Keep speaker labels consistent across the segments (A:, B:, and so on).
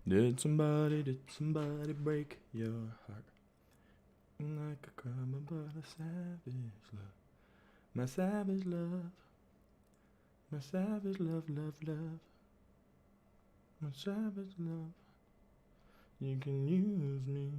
A: Did somebody break your heart? Like a criminal but a savage love. My savage love. My savage love, love, love. My savage love. You can use me.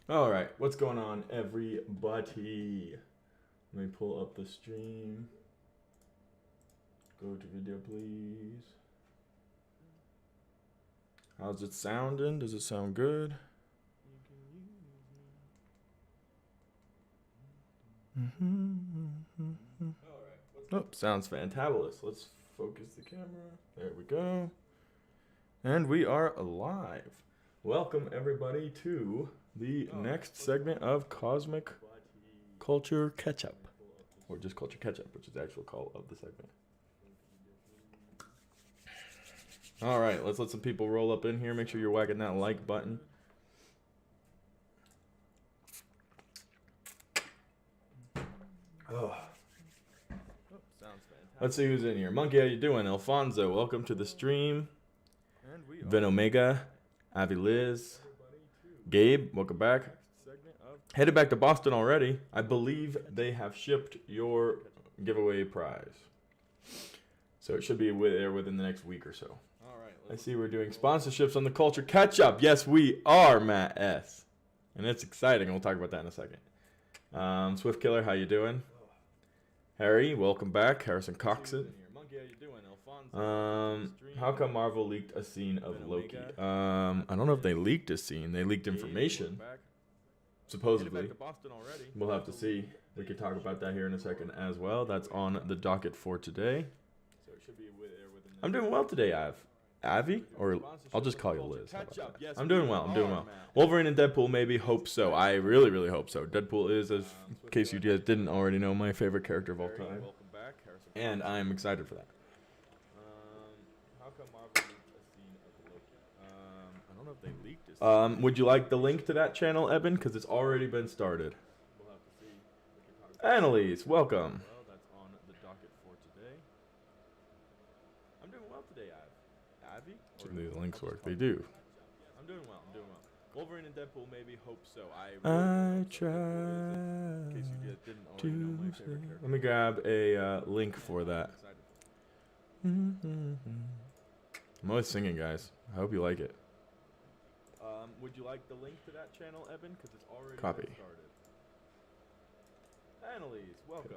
A: All right, what's going on, everybody? Let me pull up the stream. Go to video, please. How's it sounding? Does it sound good? Oh, sounds fantabulous. Let's focus the camera. There we go. And we are live. Welcome, everybody, to the next segment of Cosmic Culture Catch-Up. Or just Culture Catch-Up, which is the actual call of the segment. All right, let's let some people roll up in here. Make sure you're whacking that like button. Oh. Let's see who's in here. Monkey, how you doing? Alfonso, welcome to the stream. Ven Omega, Avi Liz, Gabe, welcome back. Headed back to Boston already. I believe they have shipped your giveaway prize. So it should be there within the next week or so. I see we're doing sponsorships on the Culture Catch-Up. Yes, we are, Matt S. And it's exciting. We'll talk about that in a second. Swift Killer, how you doing? Harry, welcome back. Harrison Coxon. How come Marvel leaked a scene of Loki? I don't know if they leaked a scene. They leaked information. Supposedly. We'll have to see. We could talk about that here in a second as well. That's on the docket for today. I'm doing well today, Avi? Or I'll just call you Liz. I'm doing well. I'm doing well. Wolverine and Deadpool, maybe. Hope so. I really, really hope so. Deadpool is, in case you guys didn't already know, my favorite character of all time. And I'm excited for that. Would you like the link to that channel, Eben? Because it's already been started. Annalise, welcome. I'm doing well today, Avi? The links work. They do. I'm doing well. I'm doing well. Wolverine and Deadpool, maybe. Hope so. I try to. Let me grab a link for that. I'm always singing, guys. I hope you like it. Would you like the link to that channel, Eben? Because it's already been started. Annalise, welcome.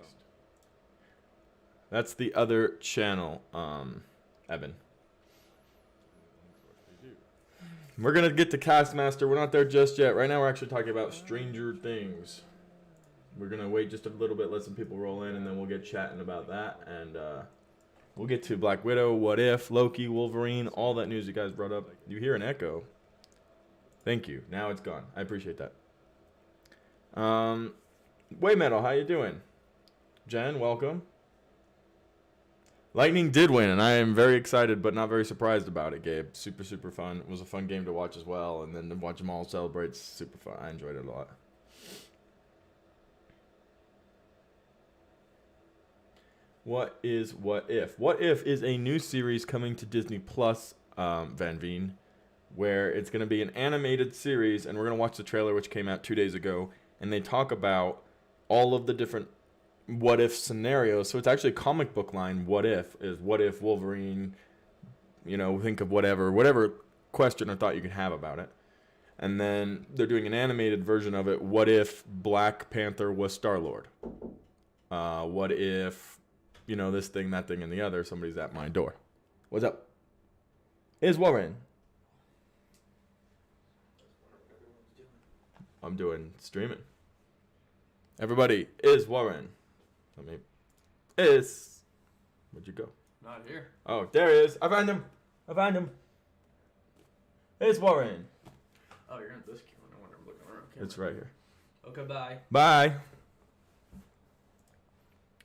A: That's the other channel, Eben. We're going to get to Castmaster. We're not there just yet. Right now we're actually talking about Stranger Things. We're going to wait just a little bit, let some people roll in, and then we'll get chatting about that. And we'll get to Black Widow, What If, Loki, Wolverine, all that news you guys brought up. You hear an echo. Thank you. Now it's gone. I appreciate that. Way Metal, how you doing? Jen, welcome. Lightning did win, and I am very excited, but not very surprised about it, Gabe. Super, super fun. It was a fun game to watch as well, and then to watch them all celebrate, super fun. I enjoyed it a lot. What is What If? What If is a new series coming to Disney Plus, Van Veen, where it's going to be an animated series, and we're going to watch the trailer, which came out 2 days ago, and they talk about all of the different what if scenarios. So it's actually a comic book line. What if is what if Wolverine, think of whatever question or thought you could have about it. And then they're doing an animated version of it. What if Black Panther was Star-Lord? What if, this thing, that thing, and the other, somebody's at my door. What's up? Is Warren. I'm doing streaming. Everybody, is Warren. Where'd you go?
B: Not here.
A: Oh, there he is. I found him. It's Warren.
B: Oh, you're in this camera. No wonder I'm looking around.
A: It's right here.
B: Okay, bye.
A: Bye.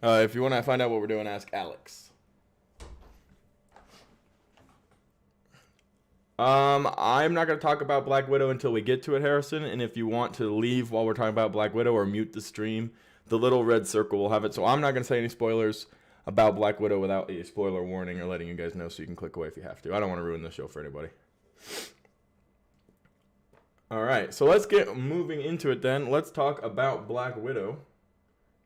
A: If you want to find out what we're doing, ask Alex. I'm not going to talk about Black Widow until we get to it, Harrison. And if you want to leave while we're talking about Black Widow or mute the stream, the little red circle will have it. So I'm not going to say any spoilers about Black Widow without a spoiler warning or letting you guys know, so you can click away if you have to. I don't want to ruin the show for anybody. All right, so let's get moving into it then. Let's talk about Black Widow.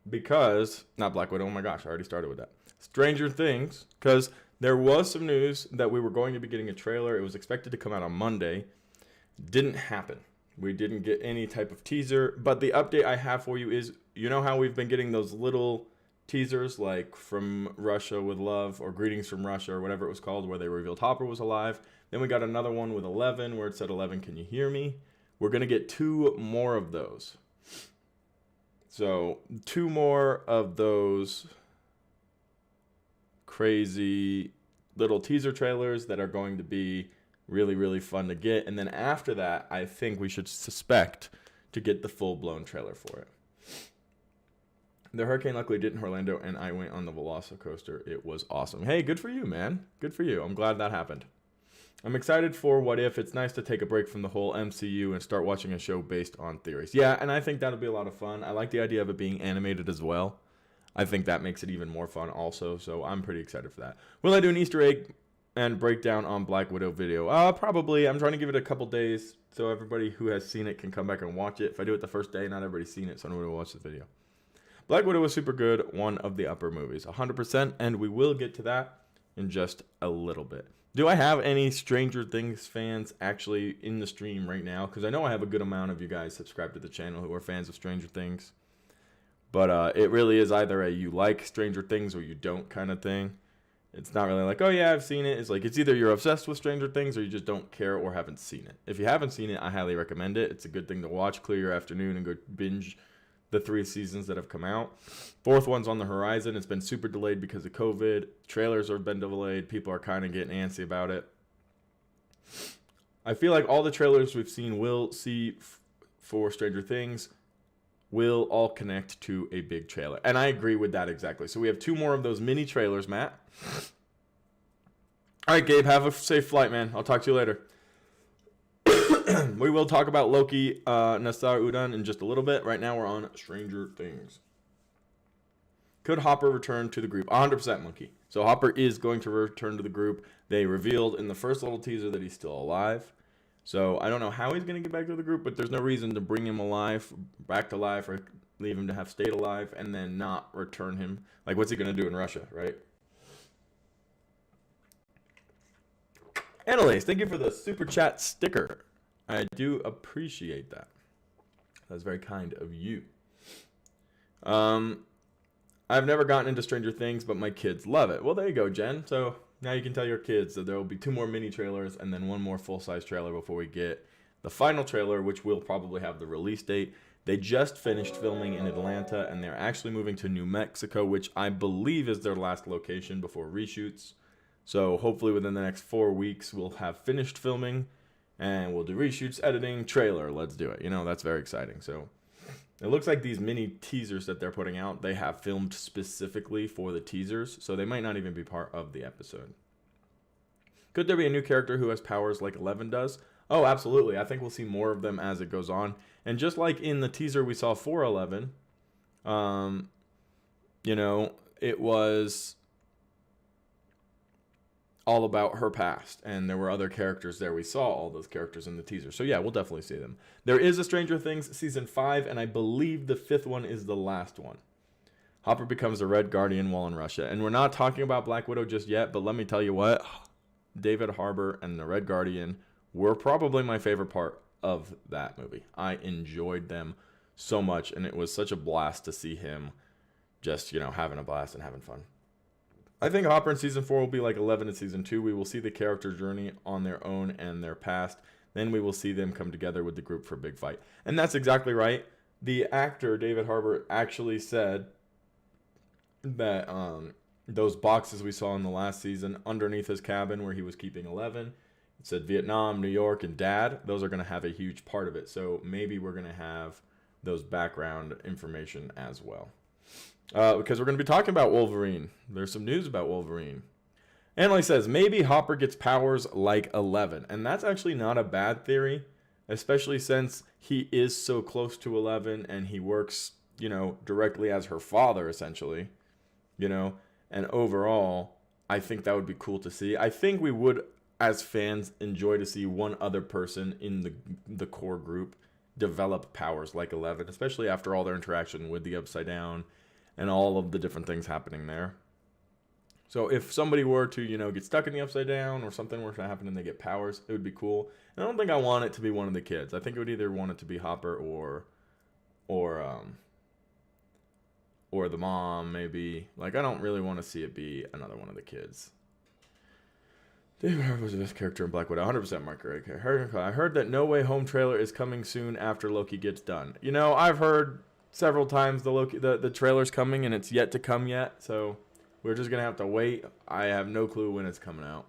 A: Because, not Black Widow, oh my gosh, I already started with that. Stranger Things, because there was some news that we were going to be getting a trailer. It was expected to come out on Monday. Didn't happen. We didn't get any type of teaser. But the update I have for you is, you know how we've been getting those little teasers like From Russia with Love or Greetings from Russia or whatever it was called, where they revealed Hopper was alive. Then we got another one with 11 where it said 11, can you hear me? We're going to get 2 more of those. So 2 more of those crazy little teaser trailers that are going to be really, really fun to get. And then after that, I think we should suspect to get the full-blown trailer for it. The hurricane luckily didn't Orlando, and I went on the Velocicoaster. It was awesome. Hey, good for you, man. Good for you. I'm glad that happened. I'm excited for What If. It's nice to take a break from the whole MCU and start watching a show based on theories. Yeah, and I think that'll be a lot of fun. I like the idea of it being animated as well. I think that makes it even more fun also, so I'm pretty excited for that. Will I do an Easter egg and breakdown on Black Widow video? Probably. I'm trying to give it a couple days so everybody who has seen it can come back and watch it. If I do it the first day, not everybody's seen it, so nobody will watch the video. Black Widow was super good, one of the upper movies, 100%, and we will get to that in just a little bit. Do I have any Stranger Things fans actually in the stream right now? Because I know I have a good amount of you guys subscribed to the channel who are fans of Stranger Things. But it really is either a you like Stranger Things or you don't kind of thing. It's not really like, oh yeah, I've seen it. It's like, it's either you're obsessed with Stranger Things or you just don't care or haven't seen it. If you haven't seen it, I highly recommend it. It's a good thing to watch, clear your afternoon, and go binge the 3 seasons that have come out. 4th one's on the horizon. It's been super delayed because of COVID. Trailers have been delayed. People are kind of getting antsy about it. I feel like all the trailers we've seen for Stranger Things will all connect to a big trailer. And I agree with that exactly. So we have 2 more of those mini trailers, Matt. All right, Gabe, have a safe flight, man. I'll talk to you later. We will talk about Loki, Nassar Udan in just a little bit. Right now we're on Stranger Things. Could Hopper return to the group? 100% Monkey. So Hopper is going to return to the group. They revealed in the first little teaser that he's still alive. So I don't know how he's going to get back to the group, but there's no reason to bring him back to life, or leave him to have stayed alive and then not return him. Like, what's he going to do in Russia, right? Annalise, thank you for the super chat sticker. I do appreciate that. That's very kind of you. I've never gotten into Stranger Things, but my kids love it. Well, there you go, Jen. So now you can tell your kids that there will be 2 more mini trailers and then 1 more full-size trailer before we get the final trailer, which will probably have the release date. They just finished filming in Atlanta, and they're actually moving to New Mexico, which I believe is their last location before reshoots. So hopefully within the next 4 weeks, we'll have finished filming, and we'll do reshoots, editing, trailer. Let's do it. You know, that's very exciting. So it looks like these mini teasers that they're putting out, they have filmed specifically for the teasers, so they might not even be part of the episode. Could there be a new character who has powers like 11 does? Oh, absolutely. I think we'll see more of them as it goes on. And just like in the teaser we saw for 11, it was all about her past, and there were other characters there. We saw all those characters in the teaser. So yeah, we'll definitely see them. There is a Stranger Things season 5, and I believe the 5th one is the last one. Hopper becomes a Red Guardian while in Russia. And we're not talking about Black Widow just yet, but let me tell you what, David Harbour and the Red Guardian were probably my favorite part of that movie. I enjoyed them so much, and it was such a blast to see him just, having a blast and having fun. I think Hopper in season 4 will be like 11 in season 2. We will see the character journey on their own and their past. Then we will see them come together with the group for a big fight. And that's exactly right. The actor, David Harbour, actually said that those boxes we saw in the last season underneath his cabin where he was keeping 11, it said Vietnam, New York, and Dad. Those are going to have a huge part of it. So maybe we're going to have those background information as well. Because we're going to be talking about Wolverine. There's some news about Wolverine. And like I says, maybe Hopper gets powers like 11. And that's actually not a bad theory, especially since he is so close to 11 and he works, directly as her father, essentially, you know. And overall, I think that would be cool to see. I think we would, as fans, enjoy to see one other person in the core group develop powers like 11, especially after all their interaction with the Upside Down and all of the different things happening there. So if somebody were to, get stuck in the Upside Down or something were to happen and they get powers, it would be cool. And I don't think I want it to be one of the kids. I think it would either want it to be Hopper or the mom, maybe. Like, I don't really want to see it be another one of the kids. David Harbour was the best character in Black Widow. 100% Mark. I heard that No Way Home trailer is coming soon after Loki gets done. I've heard several times the trailer's coming and it's yet to come yet. So we're just going to have to wait. I have no clue when it's coming out.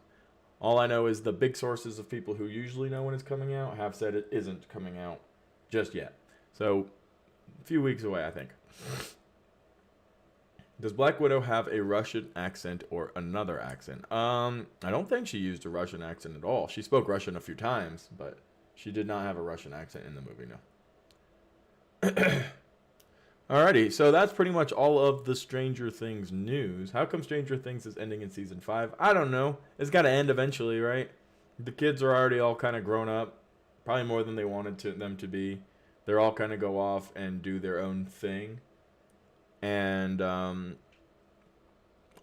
A: All I know is the big sources of people who usually know when it's coming out have said it isn't coming out just yet. So a few weeks away, I think. Does Black Widow have a Russian accent or another accent? I don't think she used a Russian accent at all. She spoke Russian a few times, but she did not have a Russian accent in the movie, no. Alrighty, so that's pretty much all of the Stranger Things news. How come Stranger Things is ending in season 5? I don't know. It's got to end eventually, right? The kids are already all kind of grown up, probably more than they wanted them to be. They're all kind of go off and do their own thing. And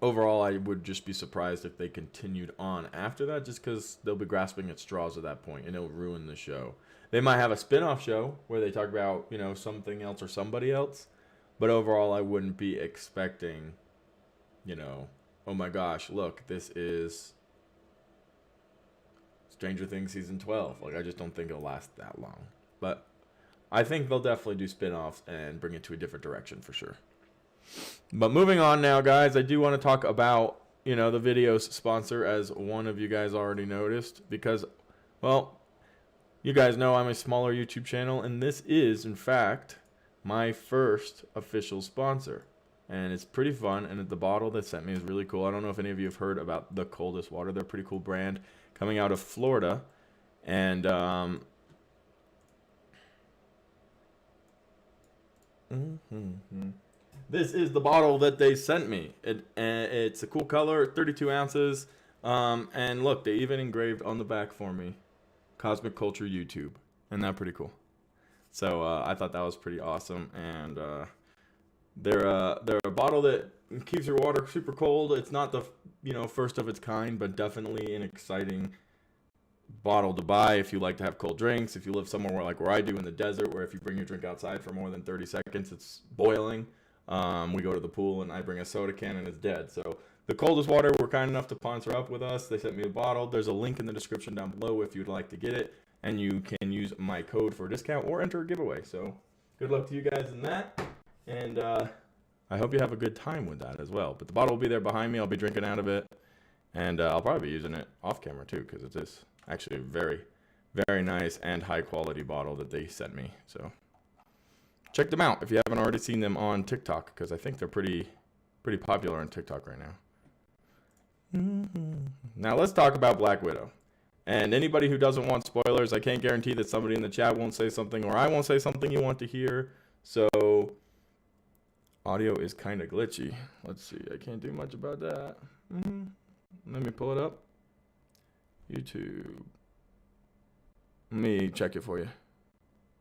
A: overall, I would just be surprised if they continued on after that, just because they'll be grasping at straws at that point, and it'll ruin the show. They might have a spin-off show where they talk about, something else or somebody else, but overall, I wouldn't be expecting, oh my gosh, look, this is Stranger Things season 12. Like, I just don't think it'll last that long. But I think they'll definitely do spin-offs and bring it to a different direction for sure. But moving on now, guys, I do want to talk about, the video's sponsor, as one of you guys already noticed, because, well, you guys know I'm a smaller YouTube channel, and this is, in fact, my first official sponsor. And it's pretty fun, and the bottle they sent me is really cool. I don't know if any of you have heard about the Coldest water. They're a pretty cool brand coming out of Florida. And, this is the bottle that they sent me. It's a cool color, 32 ounces. And look, they even engraved on the back for me, Cosmic Culture YouTube. Isn't that pretty cool? So I thought that was pretty awesome. And they're a bottle that keeps your water super cold. It's not the first of its kind, but definitely an exciting bottle to buy if you like to have cold drinks. If you live somewhere where I do in the desert, where if you bring your drink outside for more than 30 seconds, it's boiling. We go to the pool and I bring a soda can and it's dead. So the Coldest water were kind enough to sponsor up with us. They sent me a bottle. There's a link in the description down below if you'd like to get it, and you can use my code for a discount or enter a giveaway. So good luck to you guys in that, and I hope you have a good time with that as well. But the bottle will be there behind me. I'll be drinking out of it, and I'll probably be using it off camera too, because it is actually a very, very nice and high quality bottle that they sent me. So check them out if you haven't already seen them on TikTok, because I think they're pretty popular on TikTok right now. Now let's talk about Black Widow. And anybody who doesn't want spoilers, I can't guarantee that somebody in the chat won't say something or I won't say something you want to hear. So audio is kind of glitchy. Let's see. I can't do much about that. Let me pull it up. YouTube. Let me check it for you.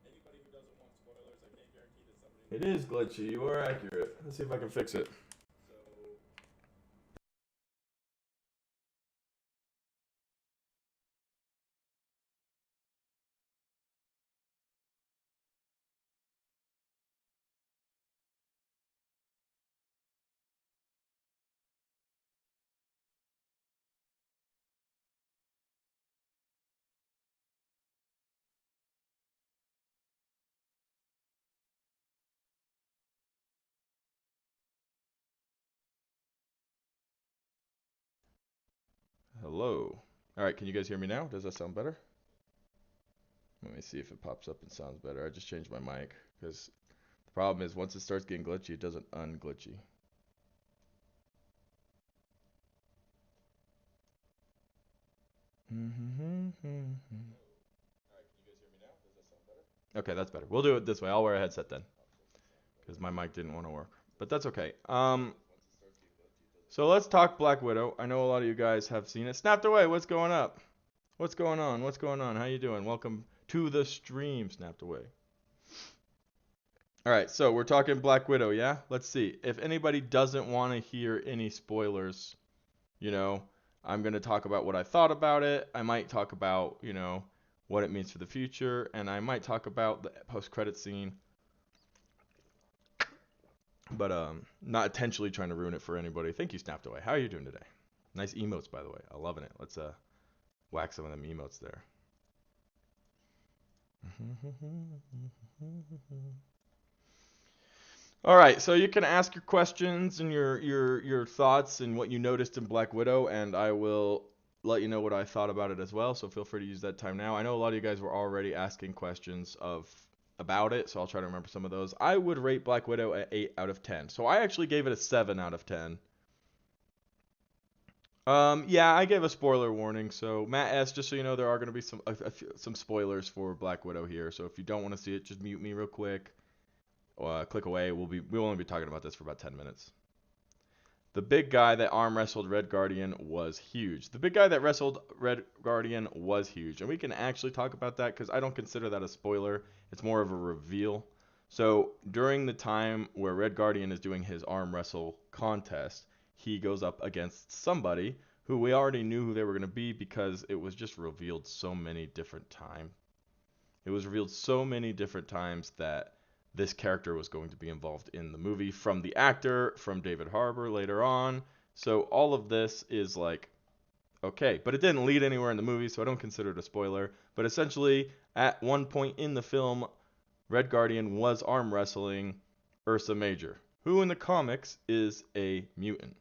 A: Anybody who doesn't want spoilers, I can't guarantee that somebody... It is glitchy. You are accurate. Let's see if I can fix it. Hello. All right, can you guys hear me now? Does that sound better? Let me see if it pops up and sounds better. I just changed my mic because the problem is once it starts getting glitchy, it doesn't unglitchy. Okay, that's better. We'll do it this way. I'll wear a headset then, because my mic didn't want to work. But that's okay. So let's talk Black Widow. I know a lot of you guys have seen it. Snapped away. What's going up? What's going on? What's going on? How you doing? Welcome to the stream. Snapped away. All right, so we're talking Black Widow, yeah? Let's see. If anybody doesn't want to hear any spoilers, I'm going to talk about what I thought about it. I might talk about, what it means for the future, and I might talk about the post-credit scene. But not intentionally trying to ruin it for anybody. Thank you, Snapped Away. How are you doing today? Nice emotes, by the way. I'm loving it. Let's whack some of them emotes there. All right, so you can ask your questions and your thoughts and what you noticed in Black Widow, and I will let you know what I thought about it as well. So feel free to use that time now. I know a lot of you guys were already asking questions about it, so I'll try to remember some of those. I would rate Black Widow at 8 out of 10. So I actually gave it a 7 out of 10. Yeah, I gave a spoiler warning. So Matt S, just so you know, there are going to be some spoilers for Black Widow here. So if you don't want to see it, just mute me real quick. Click away. We'll only be talking about this for about 10 minutes. The big guy that arm wrestled Red Guardian was huge. The big guy that wrestled Red Guardian was huge. And we can actually talk about that because I don't consider that a spoiler. It's more of a reveal. So during the time where Red Guardian is doing his arm wrestle contest, he goes up against somebody who we already knew who they were going to be because it was just revealed so many different times. It was revealed so many different times that this character was going to be involved in the movie, from the actor, from David Harbour later on. So all of this is like, okay, but it didn't lead anywhere in the movie, so I don't consider it a spoiler. But essentially, at one point in the film, Red Guardian was arm wrestling Ursa Major, who in the comics is a mutant.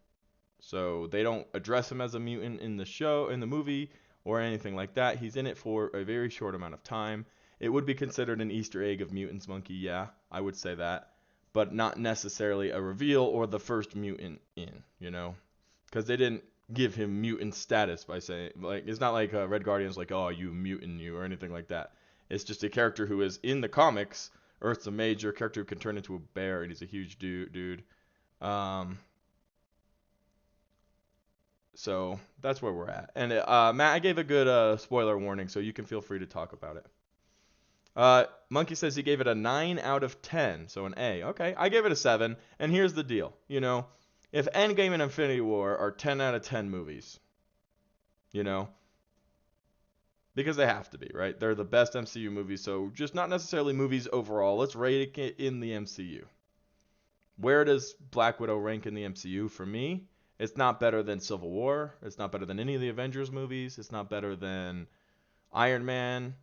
A: So they don't address him as a mutant in the movie, or anything like that. He's in it for a very short amount of time. It would be considered an Easter egg of Mutants Monkey, yeah, I would say that. But not necessarily a reveal or the first mutant in, Because they didn't give him mutant status by saying, like, it's not like Red Guardian's like, oh, you mutant you, or anything like that. It's just a character who is, in the comics, Earth's a major character who can turn into a bear, and he's a huge dude. So that's where we're at. And Matt, I gave a good spoiler warning, so you can feel free to talk about it. Monkey says he gave it a 9 out of 10, so an A. Okay, I gave it a 7, and here's the deal. If Endgame and Infinity War are 10 out of 10 movies, because they have to be, right? They're the best MCU movies, so just not necessarily movies overall. Let's rate it in the MCU. Where does Black Widow rank in the MCU? For me, it's not better than Civil War. It's not better than any of the Avengers movies. It's not better than Iron Man,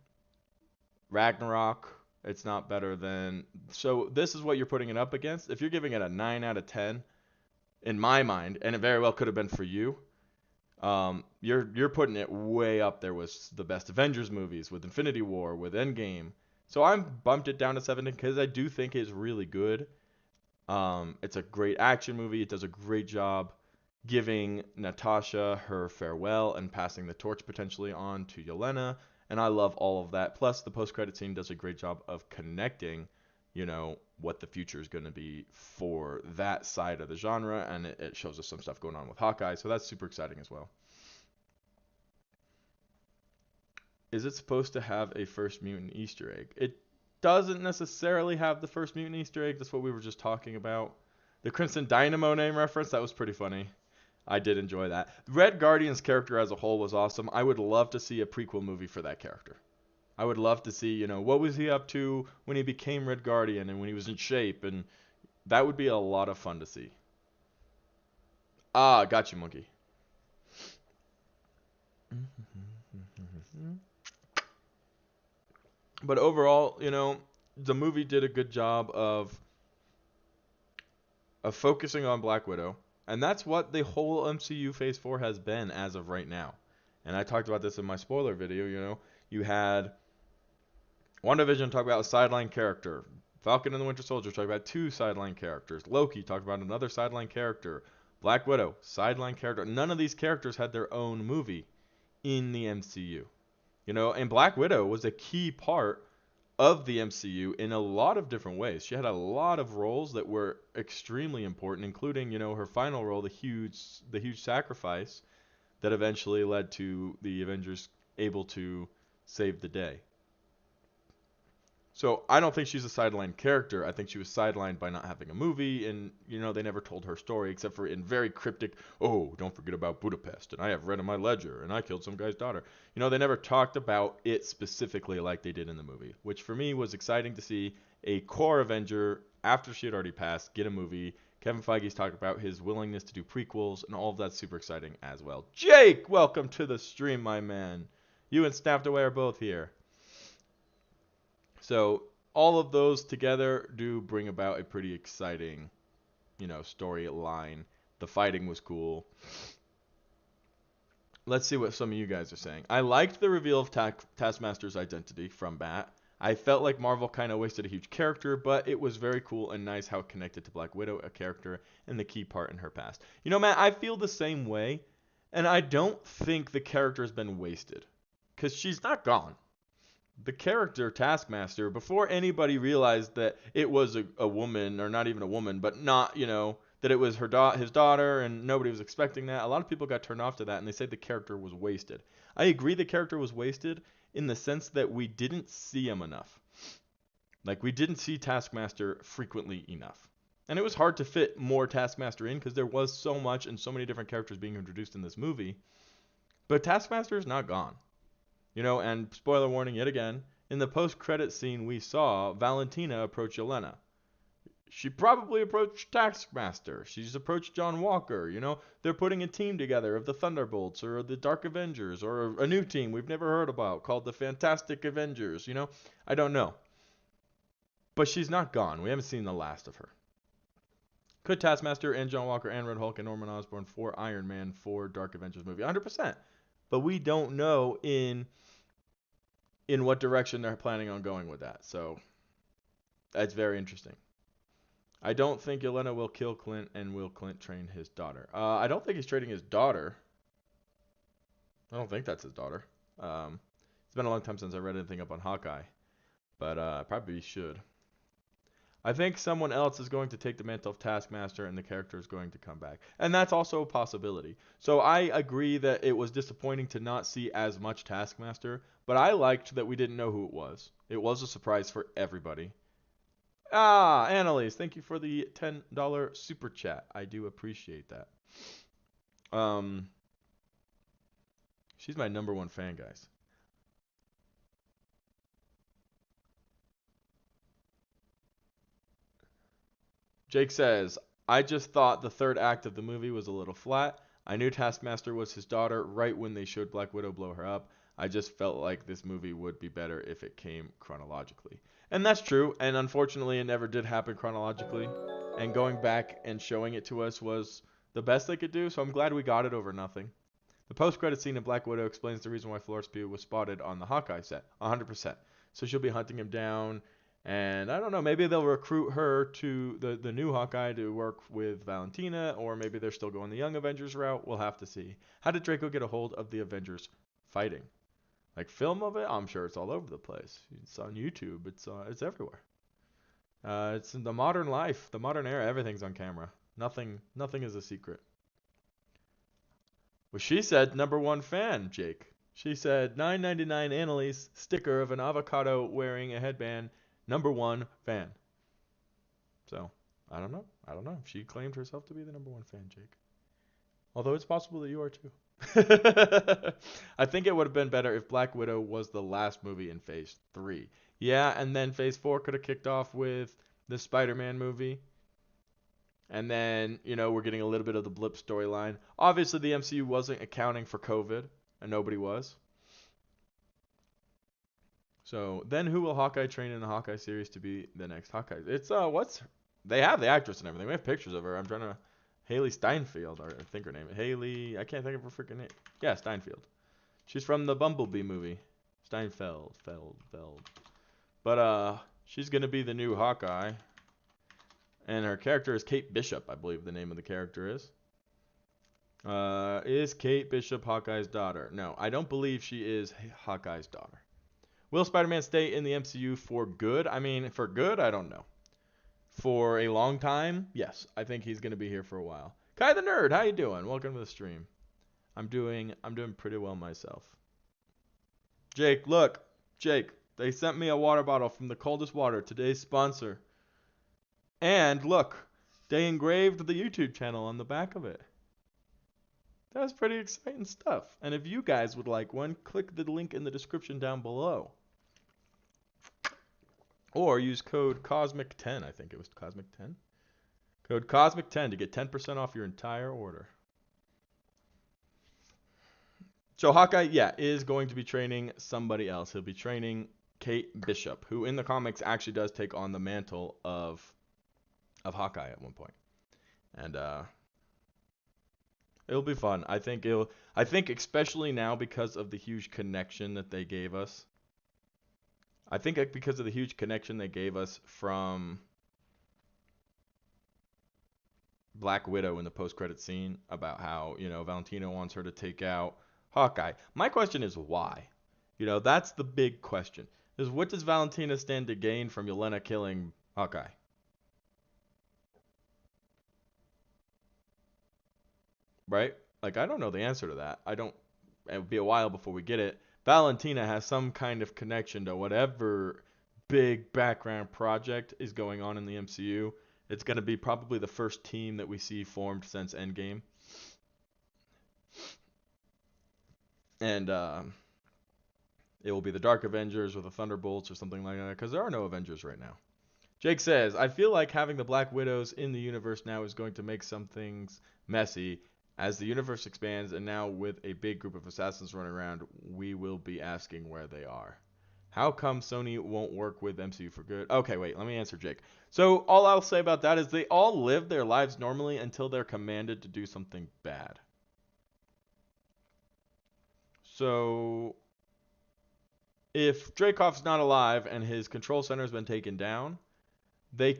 A: Ragnarok. It's not better than... So this is what you're putting it up against. If you're giving it a 9 out of 10, in my mind, and it very well could have been for you, you're putting it way up there with the best Avengers movies, with Infinity War, with Endgame. So I'm bumped it down to 7 because I do think it's really good. It's a great action movie. It does a great job giving Natasha her farewell and passing the torch potentially on to Yelena. And I love all of that. Plus, the post-credit scene does a great job of connecting, what the future is going to be for that side of the genre. And it shows us some stuff going on with Hawkeye. So that's super exciting as well. Is it supposed to have a First Mutant Easter egg? It doesn't necessarily have the First Mutant Easter egg. That's what we were just talking about. The Crimson Dynamo name reference, that was pretty funny. I did enjoy that. Red Guardian's character as a whole was awesome. I would love to see a prequel movie for that character. I would love to see, what was he up to when he became Red Guardian and when he was in shape, and that would be a lot of fun to see. Ah, got you, Monkey. But overall, the movie did a good job of focusing on Black Widow. And that's what the whole MCU Phase 4 has been as of right now. And I talked about this in my spoiler video, You had WandaVision talk about a sideline character. Falcon and the Winter Soldier talk about 2 sideline characters. Loki talked about another sideline character. Black Widow, sideline character. None of these characters had their own movie in the MCU. You know, and Black Widow was a key part of the MCU in a lot of different ways. She had a lot of roles that were extremely important, including, you know, her final role, the huge sacrifice that eventually led to the Avengers able to save the day. So I don't think she's a sidelined character. I think she was sidelined by not having a movie, and you know they never told her story except for in very cryptic. Oh, don't forget about Budapest, and I have red in my ledger, and I killed some guy's daughter. You know they never talked about it specifically like they did in the movie, which for me was exciting to see a core Avenger after she had already passed get a movie. Kevin Feige's talked about his willingness to do prequels, and all of that's super exciting as well. Jake, welcome to the stream, my man. You and Snapped Away are both here. So all of those together do bring about a pretty exciting, you know, storyline. The fighting was cool. Let's see what some of you guys are saying. I liked the reveal of Taskmaster's identity from Bat. I felt like Marvel kind of wasted a huge character, but it was very cool and nice how it connected to Black Widow, a character and the key part in her past. You know, Matt, I feel the same way, and I don't think the character has been wasted, because she's not gone. The character Taskmaster, before anybody realized that it was a woman, or not even a woman, but not, you know, that it was his daughter, and nobody was expecting that. A lot of people got turned off to that, and they said the character was wasted. I agree the character was wasted in the sense that we didn't see him enough. Like, we didn't see Taskmaster frequently enough. And it was hard to fit more Taskmaster in because there was so much and so many different characters being introduced in this movie. But Taskmaster is not gone. You know, and spoiler warning yet again, in the post-credit scene we saw Valentina approach Yelena. She probably approached Taskmaster. She's approached John Walker. You know, they're putting a team together of the Thunderbolts or the Dark Avengers or a new team we've never heard about called the Fantastic Avengers. You know, I don't know. But she's not gone. We haven't seen the last of her. Could Taskmaster and John Walker and Red Hulk and Norman Osborn for Iron Man for Dark Avengers movie? 100%. But we don't know in what direction they're planning on going with that. So that's very interesting. I don't think Yelena will kill Clint, and will Clint train his daughter? I don't think he's training his daughter. I don't think that's his daughter. It's been a long time since I read anything up on Hawkeye, but I probably should. I think someone else is going to take the mantle of Taskmaster, and the character is going to come back. And that's also a possibility. So I agree that it was disappointing to not see as much Taskmaster, but I liked that we didn't know who it was. It was a surprise for everybody. Ah, Annalise, thank you for the $10 super chat. I do appreciate that. She's my number one fan, guys. Jake says, I just thought the third act of the movie was a little flat. I knew Taskmaster was his daughter right when they showed Black Widow blow her up. I just felt like this movie would be better if it came chronologically. And that's true, and unfortunately it never did happen chronologically. And going back and showing it to us was the best they could do, so I'm glad we got it over nothing. The post-credit scene in Black Widow explains the reason why Florence Pugh was spotted on the Hawkeye set, 100%. So she'll be hunting him down, and I don't know, maybe they'll recruit her to the new Hawkeye to work with Valentina, or maybe they're still going the Young Avengers route. We'll have to see. How did Draco get a hold of the Avengers fighting? Like film of it? I'm sure it's all over the place. It's on YouTube. It's everywhere. It's in the modern life, the modern era. Everything's on camera. Nothing is a secret. Well, she said number one fan, Jake. She said $9.99 Annalise sticker of an avocado wearing a headband. Number one fan. So, I don't know. She claimed herself to be the number one fan, Jake. Although it's possible that you are too. I think it would have been better if Black Widow was the last movie in Phase 3. Yeah, and then Phase 4 could have kicked off with the Spider-Man movie. And then, you know, we're getting a little bit of the blip storyline. Obviously, the MCU wasn't accounting for COVID, and nobody was. So then who will Hawkeye train in the Hawkeye series to be the next Hawkeye? It's they have the actress and everything. We have pictures of her. I'm trying to Haley Steinfeld, or I think her name is Haley. I can't think of her freaking name. Yeah, Steinfeld. She's from the Bumblebee movie. Steinfeld. But she's gonna be the new Hawkeye. And her character is Kate Bishop, I believe the name of the character is. Is Kate Bishop Hawkeye's daughter? No, I don't believe she is Hawkeye's daughter. Will Spider-Man stay in the MCU for good? I mean, for good, I don't know. For a long time, yes. I think he's gonna be here for a while. Kai the Nerd, how you doing? Welcome to the stream. I'm doing pretty well myself. Jake, look. Jake, they sent me a water bottle from the Coldest Water, today's sponsor. And look, they engraved the YouTube channel on the back of it. That's pretty exciting stuff. And if you guys would like one, click the link in the description down below. Or use code COSMIC10. I think it was COSMIC10. Code COSMIC10 to get 10% off your entire order. So Hawkeye, yeah, is going to be training somebody else. He'll be training Kate Bishop, who in the comics actually does take on the mantle of Hawkeye at one point. And it'll be fun. I think especially now because of the huge connection that they gave us. I think because of the huge connection they gave us from Black Widow in the post-credit scene about how, Valentino wants her to take out Hawkeye. My question is why? That's the big question. Is what does Valentina stand to gain from Yelena killing Hawkeye? Right? Like, I don't know the answer to that. It'll be a while before we get it. Valentina has some kind of connection to whatever big background project is going on in the MCU. It's going to be probably the first team that we see formed since Endgame. And it will be the Dark Avengers or the Thunderbolts or something like that, because there are no Avengers right now. Jake says, I feel like having the Black Widows in the universe now is going to make some things messy. As the universe expands, and now with a big group of assassins running around, we will be asking where they are. How come Sony won't work with MCU for good? Okay, wait, let me answer Jake. So all I'll say about that is they all live their lives normally until they're commanded to do something bad. So if Dreykov's not alive and his control center has been taken down, they're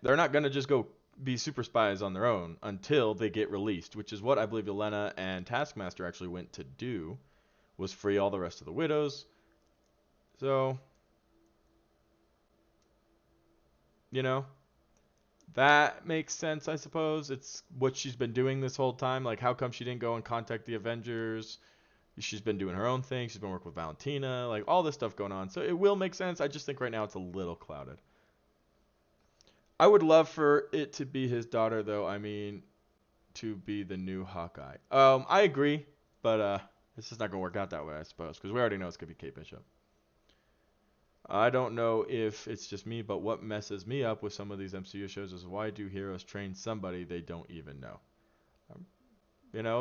A: not going to just go be super spies on their own until they get released, which is what I believe Yelena and Taskmaster actually went to do, was free all the rest of the widows. So, that makes sense, I suppose. It's what she's been doing this whole time. Like, how come she didn't go and contact the Avengers? She's been doing her own thing. She's been working with Valentina. Like, all this stuff going on. So it will make sense. I just think right now it's a little clouded. I would love for it to be his daughter, though. I mean, to be the new Hawkeye. I agree, but it's just not gonna work out that way, I suppose, because we already know it's gonna be Kate Bishop. I don't know if it's just me, but what messes me up with some of these MCU shows is why do heroes train somebody they don't even know?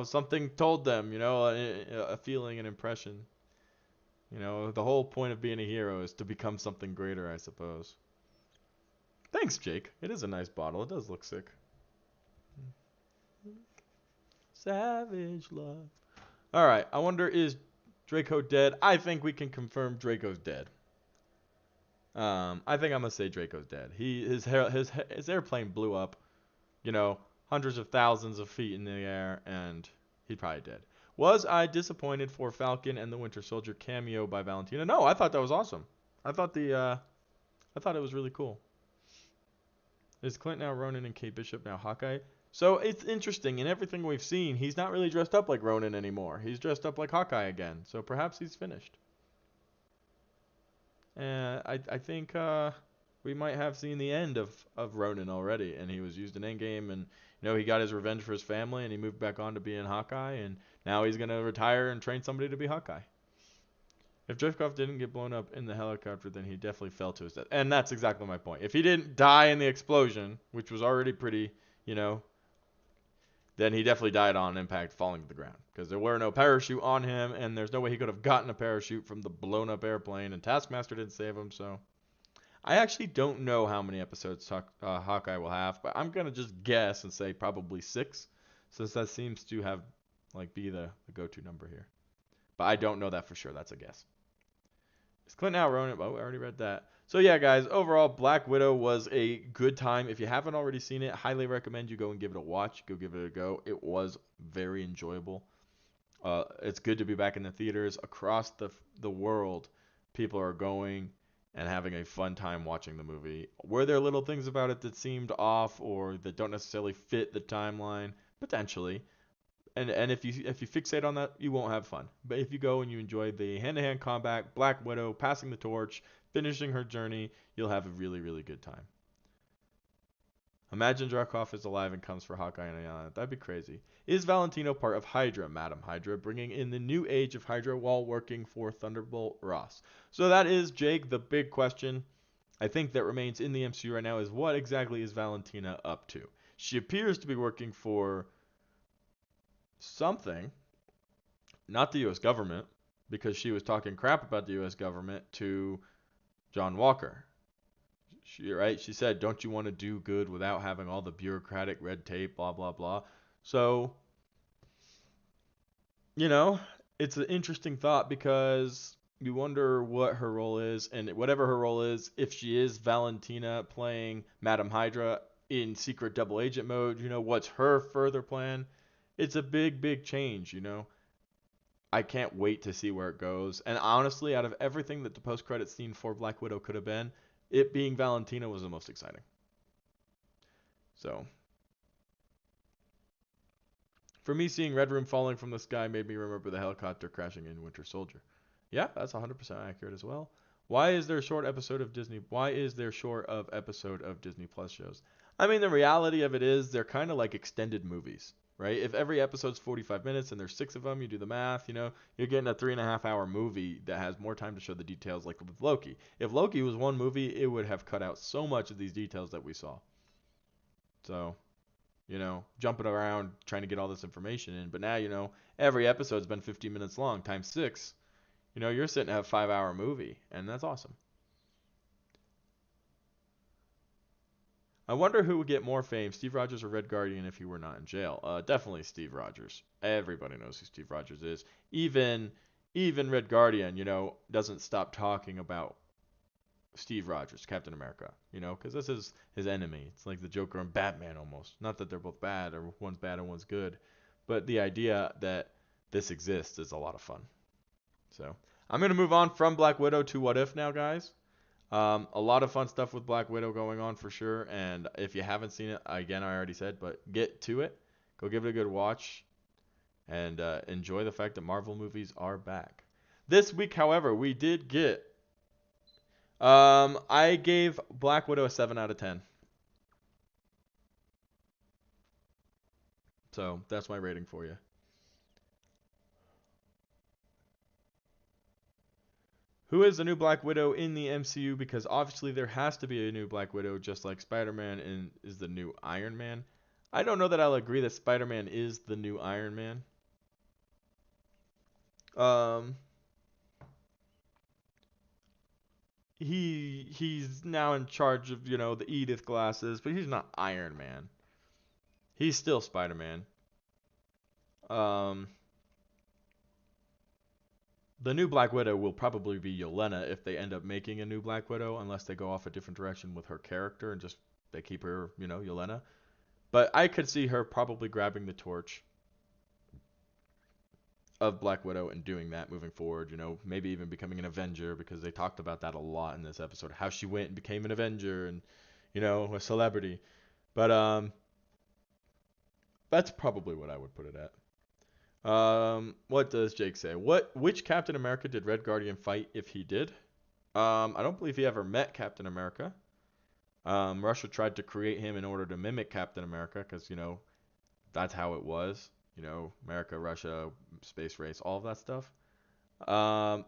A: Something told them, a feeling, an impression. The whole point of being a hero is to become something greater, I suppose. Thanks, Jake. It is a nice bottle. It does look sick. Savage love. Alright, I wonder, is Draco dead? I think we can confirm Draco's dead. I think I'm going to say Draco's dead. His airplane blew up, hundreds of thousands of feet in the air, and he's probably dead. Was I disappointed for Falcon and the Winter Soldier cameo by Valentina? No, I thought that was awesome. I thought it was really cool. Is Clint now Ronin and Kate Bishop now Hawkeye? So it's interesting. In everything we've seen, he's not really dressed up like Ronin anymore. He's dressed up like Hawkeye again. So perhaps he's finished. I think we might have seen the end of Ronin already. And he was used in Endgame. And, he got his revenge for his family. And he moved back on to being Hawkeye. And now he's going to retire and train somebody to be Hawkeye. If Dreykov didn't get blown up in the helicopter, then he definitely fell to his death. And that's exactly my point. If he didn't die in the explosion, which was already pretty, then he definitely died on impact falling to the ground. Because there were no parachute on him, and there's no way he could have gotten a parachute from the blown up airplane, and Taskmaster didn't save him, so. I actually don't know how many episodes Hawkeye will have, but I'm going to just guess and say probably 6, since that seems to have, be the go-to number here. But I don't know that for sure. That's a guess. Is Clint now Ronan? Oh, I already read that. So yeah, guys, overall, Black Widow was a good time. If you haven't already seen it, highly recommend you go and give it a watch. Go give it a go. It was very enjoyable. It's good to be back in the theaters across the world. People are going and having a fun time watching the movie. Were there little things about it that seemed off or that don't necessarily fit the timeline? Potentially. And if you fixate on that, you won't have fun. But if you go and you enjoy the hand-to-hand combat, Black Widow passing the torch, finishing her journey, you'll have a really, really good time. Imagine Dreykov is alive and comes for Hawkeye and Ayana. That'd be crazy. Is Valentino part of Hydra, Madam Hydra, bringing in the new age of Hydra while working for Thunderbolt Ross? So that is, Jake, the big question I think that remains in the MCU right now is what exactly is Valentina up to? She appears to be working for something, not the U.S. government, because she was talking crap about the U.S. government to John Walker. She said, don't you want to do good without having all the bureaucratic red tape, blah, blah, blah. So, you know, it's an interesting thought because you wonder what her role is. And whatever her role is, if she is Valentina playing Madam Hydra in secret double agent mode, what's her further plan? It's a big, big change, I can't wait to see where it goes. And honestly, out of everything that the post-credit scene for Black Widow could have been, it being Valentina was the most exciting. So, for me, seeing Red Room falling from the sky made me remember the helicopter crashing in Winter Soldier. Yeah, that's 100% accurate as well. Why is there short episode of Disney Plus shows? I mean, the reality of it is they're kind of like extended movies, right? If every episode's 45 minutes and there's 6 of them, you do the math, you're getting a 3.5-hour movie that has more time to show the details like with Loki. If Loki was one movie, it would have cut out so much of these details that we saw. So, jumping around trying to get all this information in. But now, every episode's been 15 minutes long, times 6. You're sitting at a 5-hour movie, and that's awesome. I wonder who would get more fame, Steve Rogers or Red Guardian, if he were not in jail. Definitely Steve Rogers. Everybody knows who Steve Rogers is. Even Red Guardian, doesn't stop talking about Steve Rogers, Captain America, because this is his enemy. It's like the Joker and Batman almost. Not that they're both bad or one's bad and one's good, but the idea that this exists is a lot of fun. So I'm going to move on from Black Widow to What If now, guys. A lot of fun stuff with Black Widow going on for sure. And if you haven't seen it, again, I already said, but get to it. Go give it a good watch and enjoy the fact that Marvel movies are back. This week, however, we did get I gave Black Widow a 7 out of 10. So that's my rating for you. Who is the new Black Widow in the MCU? Because obviously there has to be a new Black Widow, just like Spider-Man is the new Iron Man. I don't know that I'll agree that Spider-Man is the new Iron Man. He's now in charge of, the Edith glasses, but he's not Iron Man. He's still Spider-Man. The new Black Widow will probably be Yelena if they end up making a new Black Widow, unless they go off a different direction with her character and just they keep her, Yelena. But I could see her probably grabbing the torch of Black Widow and doing that moving forward, maybe even becoming an Avenger, because they talked about that a lot in this episode, how she went and became an Avenger and, a celebrity. But that's probably what I would put it at. What does Jake say? Which Captain America did Red Guardian fight if he did? I don't believe he ever met Captain America. Russia tried to create him in order to mimic Captain America because, that's how it was. America, Russia, space race, all of that stuff.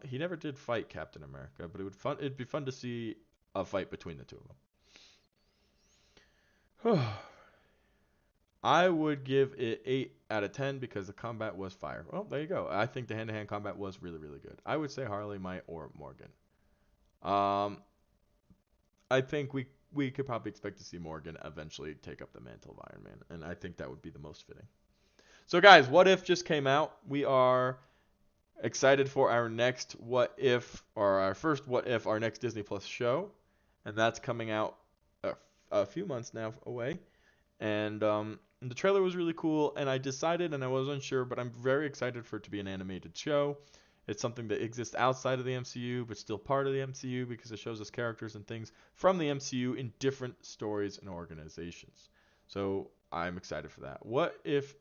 A: He never did fight Captain America, but it'd be fun to see a fight between the two of them. I would give it 8 out of 10 because the combat was fire. Well, there you go. I think the hand-to-hand combat was really, really good. I would say Harley, Might, or Morgan. I think we could probably expect to see Morgan eventually take up the mantle of Iron Man, and I think that would be the most fitting. So, guys, What If just came out. We are Excited for our next What If, or our first What If, our next Disney Plus show, and that's coming out a few months now away. And the trailer was really cool, and I decided, and I wasn't sure, but I'm very excited for it to be an animated show. It's something that exists outside of the MCU, but still part of the MCU because it shows us characters and things from the MCU in different stories and organizations. So I'm excited for that. What if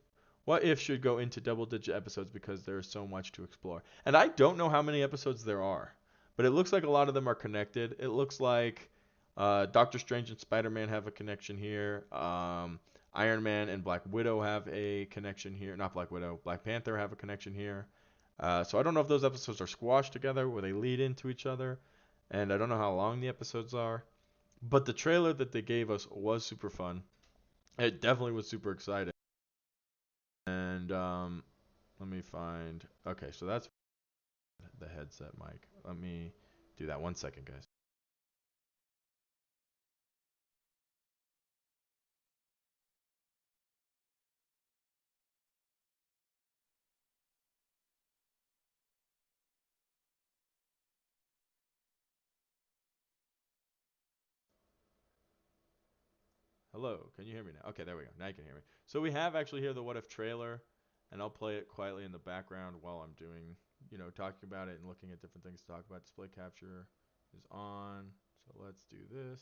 A: should go into double-digit episodes because there's so much to explore. And I don't know how many episodes there are, but it looks like a lot of them are connected. It looks like Doctor Strange and Spider-Man have a connection here. Iron Man and Black Widow have a connection here. Not Black Widow, Black Panther have a connection here. So I don't know if those episodes are squashed together where they lead into each other, and I don't know how long the episodes are. But the trailer that they gave us was super fun. It definitely was super exciting. And let me find. Okay, so that's the headset mic. Let me do that. 1 second, guys. Hello, can you hear me now? Okay, there we go. Now you can hear me. So we have actually here the What If trailer, and I'll play it quietly in the background while I'm doing, talking about it and looking at different things to talk about. Display capture is on. So let's do this.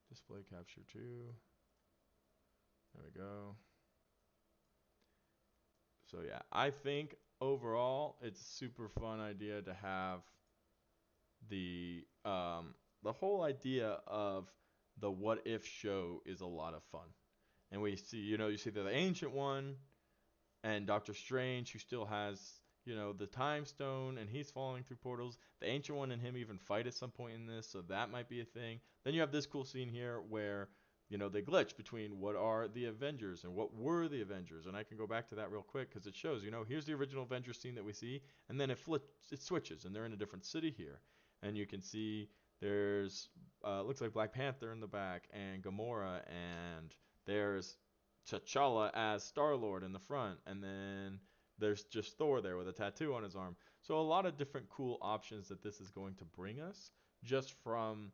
A: Display capture 2. There we go. So yeah, I think overall it's a super fun idea to have the whole idea of the What If show is a lot of fun. And we see, you see the ancient one and Doctor Strange, who still has, the Time Stone, and he's falling through portals. The Ancient One and him even fight at some point in this, so that might be a thing. Then you have this cool scene here where, they glitch between what are the Avengers and what were the Avengers. And I can go back to that real quick because it shows, here's the original Avengers scene that we see, and then it switches, and they're in a different city here. And you can see there's, looks like Black Panther in the back, and Gamora, and there's T'Challa as Star-Lord in the front, and then there's just Thor there with a tattoo on his arm. So a lot of different cool options that this is going to bring us just from,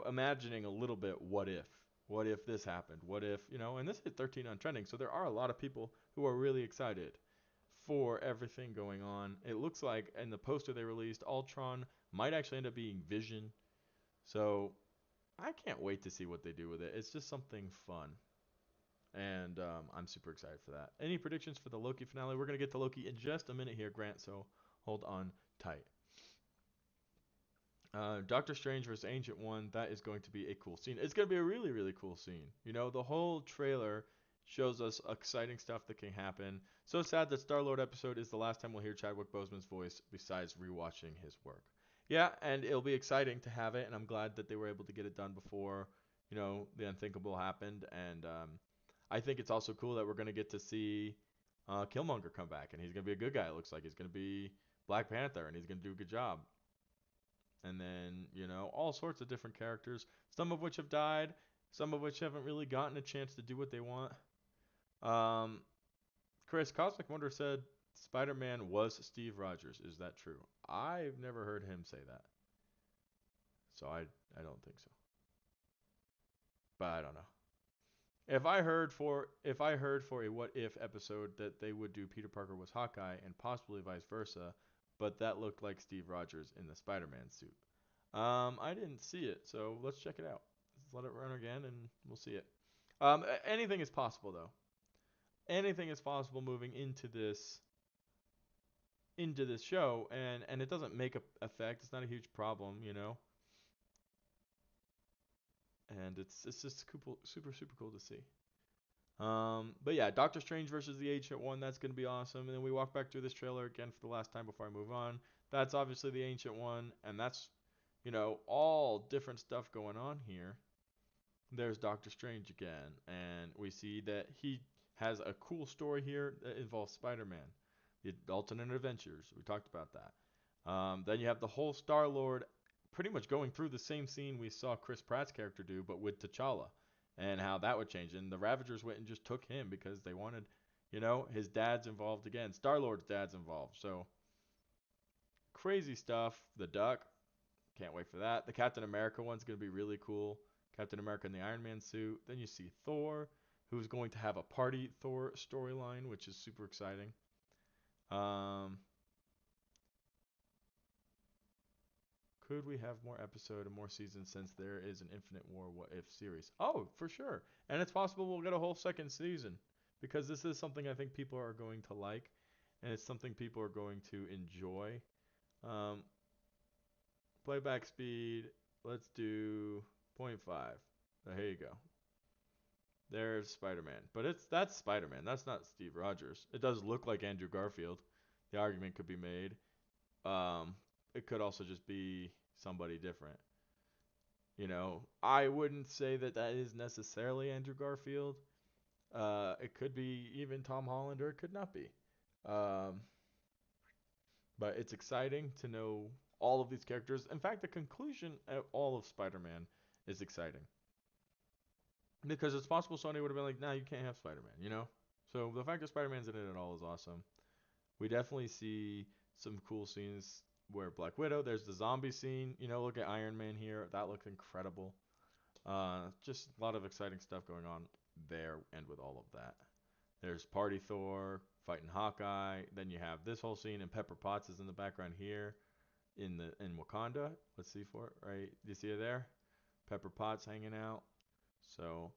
A: imagining a little bit what if. What if this happened? What if, and this hit 13 on trending, so there are a lot of people who are really excited for everything going on. It looks like in the poster they released, Ultron might actually end up being Vision. So I can't wait to see what they do with it. It's just something fun. And I'm super excited for that. Any predictions for the Loki finale? We're going to get to Loki in just a minute here, Grant, so hold on tight. Doctor Strange versus Ancient One, that is going to be a cool scene. It's going to be a really, really cool scene. The whole trailer shows us exciting stuff that can happen. So sad that Star-Lord episode is the last time we'll hear Chadwick Boseman's voice besides rewatching his work. Yeah, and it'll be exciting to have it, and I'm glad that they were able to get it done before, the unthinkable happened. And I think it's also cool that we're going to get to see Killmonger come back, and he's going to be a good guy, it looks like. He's going to be Black Panther, and he's going to do a good job. And then, all sorts of different characters, some of which have died, some of which haven't really gotten a chance to do what they want. Um, Chris, Cosmic Wonder said Spider-Man was Steve Rogers. Is that true? I've never heard him say that. So I don't think so. But I don't know. If I heard for a what if episode that they would do Peter Parker was Hawkeye and possibly vice versa, but that looked like Steve Rogers in the Spider-Man suit. I didn't see it, so let's check it out. Let's let it run again and we'll see it. Anything is possible though. Anything is possible moving into this show, and it doesn't make a effect. It's not a huge problem. And it's just super cool to see. But yeah, Doctor Strange versus the Ancient One, that's going to be awesome. And then we walk back through this trailer again for the last time before I move on. That's obviously the Ancient One, and that's, all different stuff going on here. There's Doctor Strange again, and we see that he has a cool story here that involves Spider-Man, the alternate adventures. We talked about that. Then you have the whole Star-Lord pretty much going through the same scene we saw Chris Pratt's character do, but with T'Challa, and how that would change. And the Ravagers went and just took him because they wanted, You know, his dad's involved again. Star-Lord's dad's involved. So crazy stuff. The Duck, can't wait for that. The Captain America one's going to be really cool. Captain America in the Iron Man suit. Then you see Thor, who's going to have a party Thor storyline, which is super exciting. Could we have more episode and more seasons since there is an Infinite War What If series? Oh, for sure. And it's possible we'll get a whole second season because this is something I think people are going to like and it's something people are going to enjoy. Um, Playback speed, let's do 0.5. Here you go. There's Spider-Man. But that's Spider-Man. That's not Steve Rogers. It does look like Andrew Garfield. The argument could be made. Um, it could also just be somebody different. You know, I wouldn't say that that is necessarily Andrew Garfield. It could be even Tom Holland, or it could not be. Um, but it's exciting to know all of these characters. In fact, the conclusion of all of Spider-Man is exciting because it's possible Sony would have been like, "Nah, you can't have Spider-Man," you know. So the fact that Spider-Man's in it at all is awesome. We definitely see some cool scenes where Black Widow. There's the zombie scene. You know, look at Iron Man here. That looks incredible. Just a lot of exciting stuff going on there, and with all of that, there's Party Thor fighting Hawkeye. Then you have this whole scene, and Pepper Potts is in the background here in Wakanda. Let's see for it, right? Do you see it there? Pepper Potts hanging out. So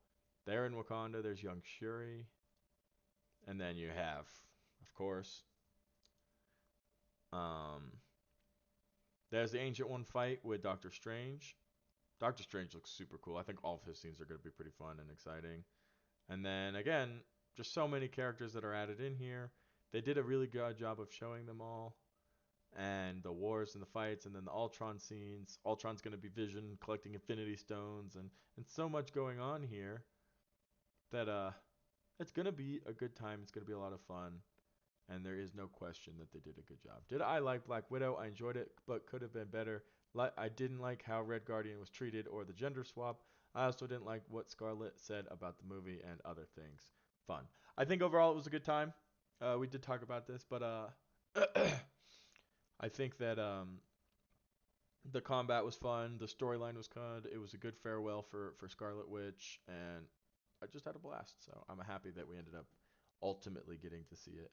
A: there in Wakanda, there's young Shuri, and then you have, of course, um, there's the Ancient One fight with Doctor Strange. Doctor Strange looks super cool. I think all of his scenes are going to be pretty fun and exciting. And then again, just so many characters that are added in here. They did a really good job of showing them all. And the wars and the fights, and then the Ultron scenes. Ultron's going to be Vision collecting Infinity Stones, and so much going on here that it's going to be a good time. It's going to be a lot of fun. And there is no question that they did a good job. Did I like Black Widow? I enjoyed it, but could have been better. I didn't like how Red Guardian was treated or the gender swap. I also didn't like what Scarlett said about the movie and other things. Fun. I think overall it was a good time. We did talk about this, but I think that the combat was fun. The storyline was good. It was a good farewell for Scarlet Witch, and I just had a blast. So I'm happy that we ended up ultimately getting to see it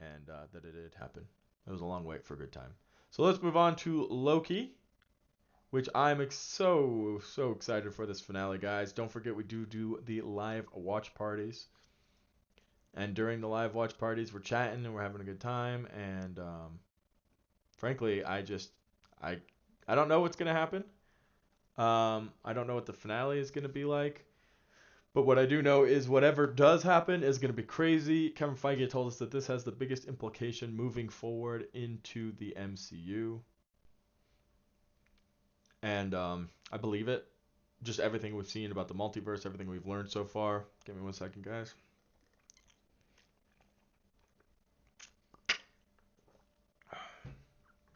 A: and that it did happen. It was a long wait for a good time. So let's move on to Loki, which I'm so excited for this finale, guys. Don't forget we do the live watch parties, and during the live watch parties we're chatting and we're having a good time. And frankly, I I don't know what's gonna happen. I don't know what the finale is gonna be like. But what I do know is whatever does happen is going to be crazy. Kevin Feige told us that this has the biggest implication moving forward into the MCU. And I believe it. Just everything we've seen about the multiverse, everything we've learned so far. Give me 1 second, guys.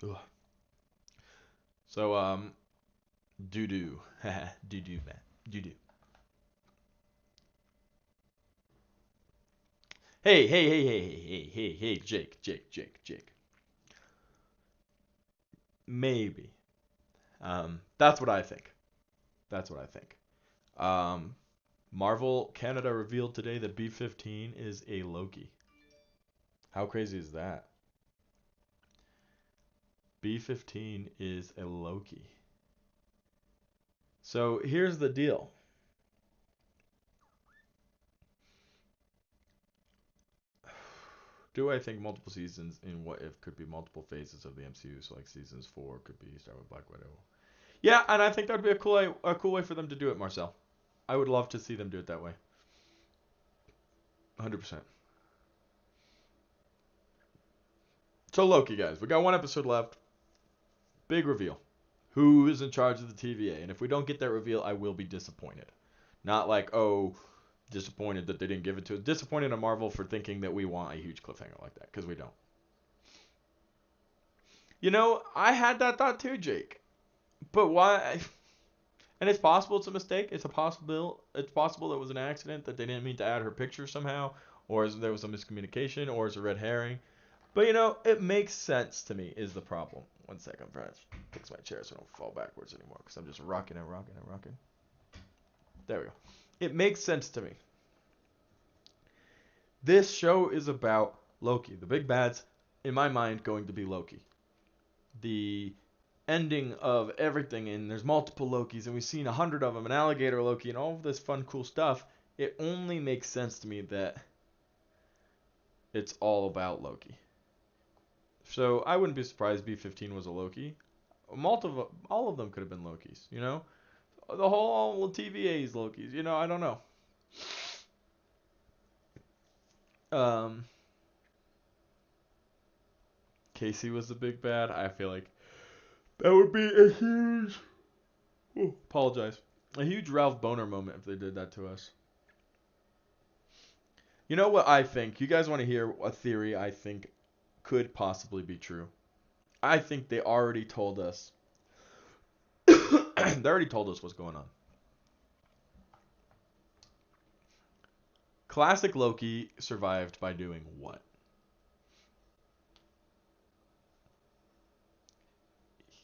A: Ugh. So, doo-doo. Doo-doo, man. Doo-doo. Hey, Jake. Maybe. That's what I think. That's what I think. Marvel Canada revealed today that B-15 is a Loki. How crazy is that? B-15 is a Loki. So here's the deal. Do I think multiple seasons in What If could be multiple phases of the MCU? So like seasons 4 could be start with Black Widow. Yeah, and I think that'd be a cool way for them to do it, Marcel. I would love to see them do it that way. 100%. So Loki, guys, we got one episode left. Big reveal. Who is in charge of the TVA? And if we don't get that reveal, I will be disappointed. Not like, oh, disappointed that they didn't give it to us. Disappointed in Marvel for thinking that we want a huge cliffhanger like that, because we don't. You know, I had that thought too, Jake. But why? And it's possible it's a mistake. It's possible it was an accident that they didn't mean to add her picture somehow, or there was a miscommunication, or it's a red herring. But you know, it makes sense to me. Is the problem? One second, I'm trying to fix my chair so I don't fall backwards anymore because I'm just rocking and rocking and rocking. There we go. It makes sense to me. This show is about Loki. The big bad's, in my mind, going to be Loki. The ending of everything, and there's multiple Lokis, and we've seen 100 of them, an alligator Loki, and all of this fun, cool stuff. It only makes sense to me that it's all about Loki. So I wouldn't be surprised B-15 was a Loki. All of them could have been Lokis, you know? The whole TVA's Lokis, you know, I don't know. Casey was the big bad. I feel like that would be a huge, apologize, a huge Ralph Boner moment if they did that to us. You know what I think? You guys want to hear a theory I think could possibly be true? I think they already told us. They already told us what's going on. Classic Loki survived by doing what?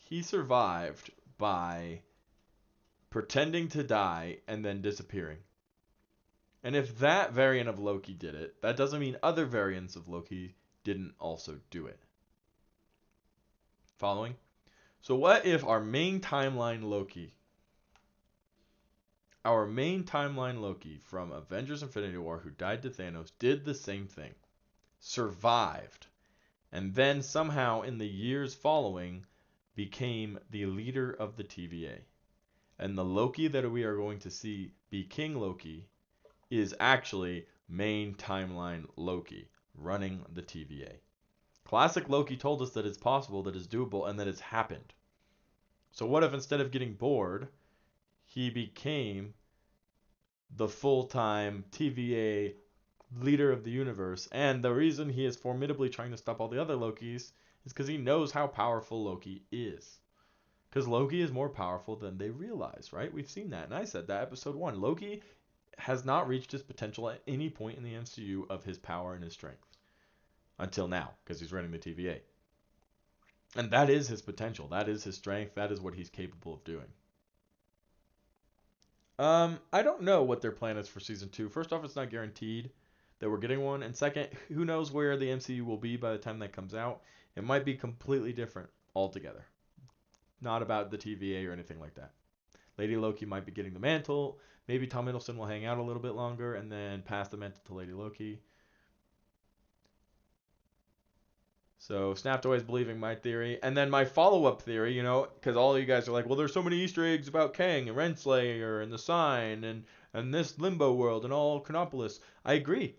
A: He survived by pretending to die and then disappearing. And if that variant of Loki did it, that doesn't mean other variants of Loki didn't also do it. Following? So what if our main timeline Loki from Avengers Infinity War who died to Thanos did the same thing, survived, and then somehow in the years following became the leader of the TVA. And the Loki that we are going to see be King Loki is actually main timeline Loki running the TVA. Classic Loki told us that it's possible, that it's doable, and that it's happened. So what if instead of getting bored, he became the full-time TVA leader of the universe? And the reason he is formidably trying to stop all the other Lokis is because he knows how powerful Loki is. Because Loki is more powerful than they realize, right? We've seen that. And I said that episode 1. Loki has not reached his potential at any point in the MCU of his power and his strength. Until now, because he's running the TVA. And that is his potential. That is his strength. That is what he's capable of doing. I don't know what their plan is for season 2. First off, it's not guaranteed that we're getting one. And second, who knows where the MCU will be by the time that comes out. It might be completely different altogether. Not about the TVA or anything like that. Lady Loki might be getting the mantle. Maybe Tom Hiddleston will hang out a little bit longer and then pass the mantle to Lady Loki. So Snapped Away is believing my theory. And then my follow-up theory, you know, because all of you guys are like, well, there's so many Easter eggs about Kang and Renslayer and the Sign and this Limbo world and all Chronopolis. I agree.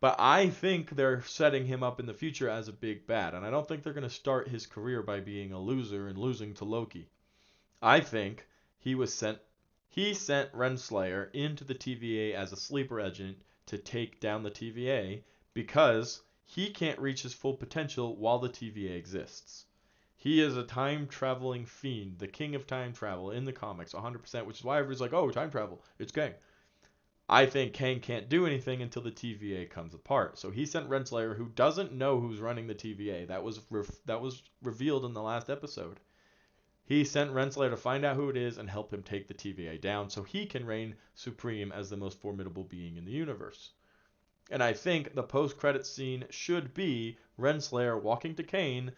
A: But I think they're setting him up in the future as a big bad. And I don't think they're going to start his career by being a loser and losing to Loki. I think he sent Renslayer into the TVA as a sleeper agent to take down the TVA because he can't reach his full potential while the TVA exists. He is a time-traveling fiend, the king of time travel in the comics, 100%, which is why everybody's like, oh, time travel, it's Kang. I think Kang can't do anything until the TVA comes apart. So he sent Renslayer, who doesn't know who's running the TVA. That was revealed in the last episode. He sent Renslayer to find out who it is and help him take the TVA down so he can reign supreme as the most formidable being in the universe. And I think the post-credits scene should be Renslayer walking to Kang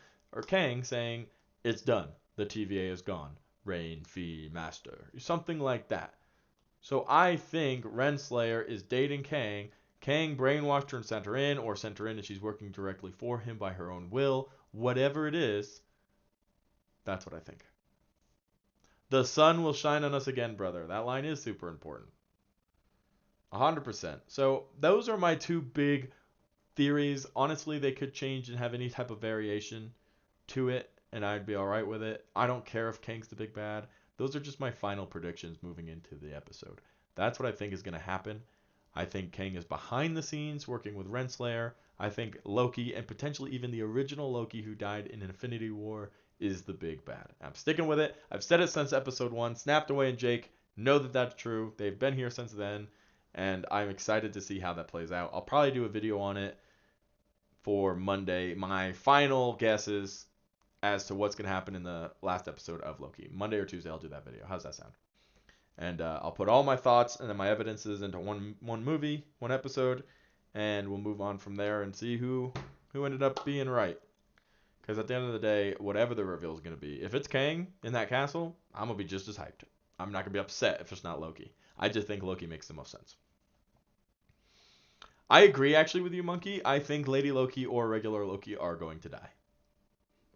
A: saying, it's done. The TVA is gone. Reign, fee, master. Something like that. So I think Renslayer is dating Kang. Kang brainwashed her and sent her in, or sent her in and she's working directly for him by her own will. Whatever it is, that's what I think. The sun will shine on us again, brother. That line is super important. 100%. So those are my two big theories. Honestly, they could change and have any type of variation to it, and I'd be alright with it. I don't care if Kang's the big bad. Those are just my final predictions moving into the episode. That's what I think is going to happen. I think Kang is behind the scenes working with Renslayer. I think Loki, and potentially even the original Loki who died in Infinity War, is the big bad. I'm sticking with it. I've said it since episode 1. Snapped Away and Jake know that that's true. They've been here since then. And I'm excited to see how that plays out. I'll probably do a video on it for Monday. My final guesses as to what's going to happen in the last episode of Loki. Monday or Tuesday, I'll do that video. How's that sound? And I'll put all my thoughts and then my evidences into one movie, one episode, and we'll move on from there and see who ended up being right. Because at the end of the day, whatever the reveal is going to be, if it's Kang in that castle, I'm going to be just as hyped. I'm not going to be upset if it's not Loki. I just think Loki makes the most sense. I agree actually with you, Monkey. I think Lady Loki or regular Loki are going to die.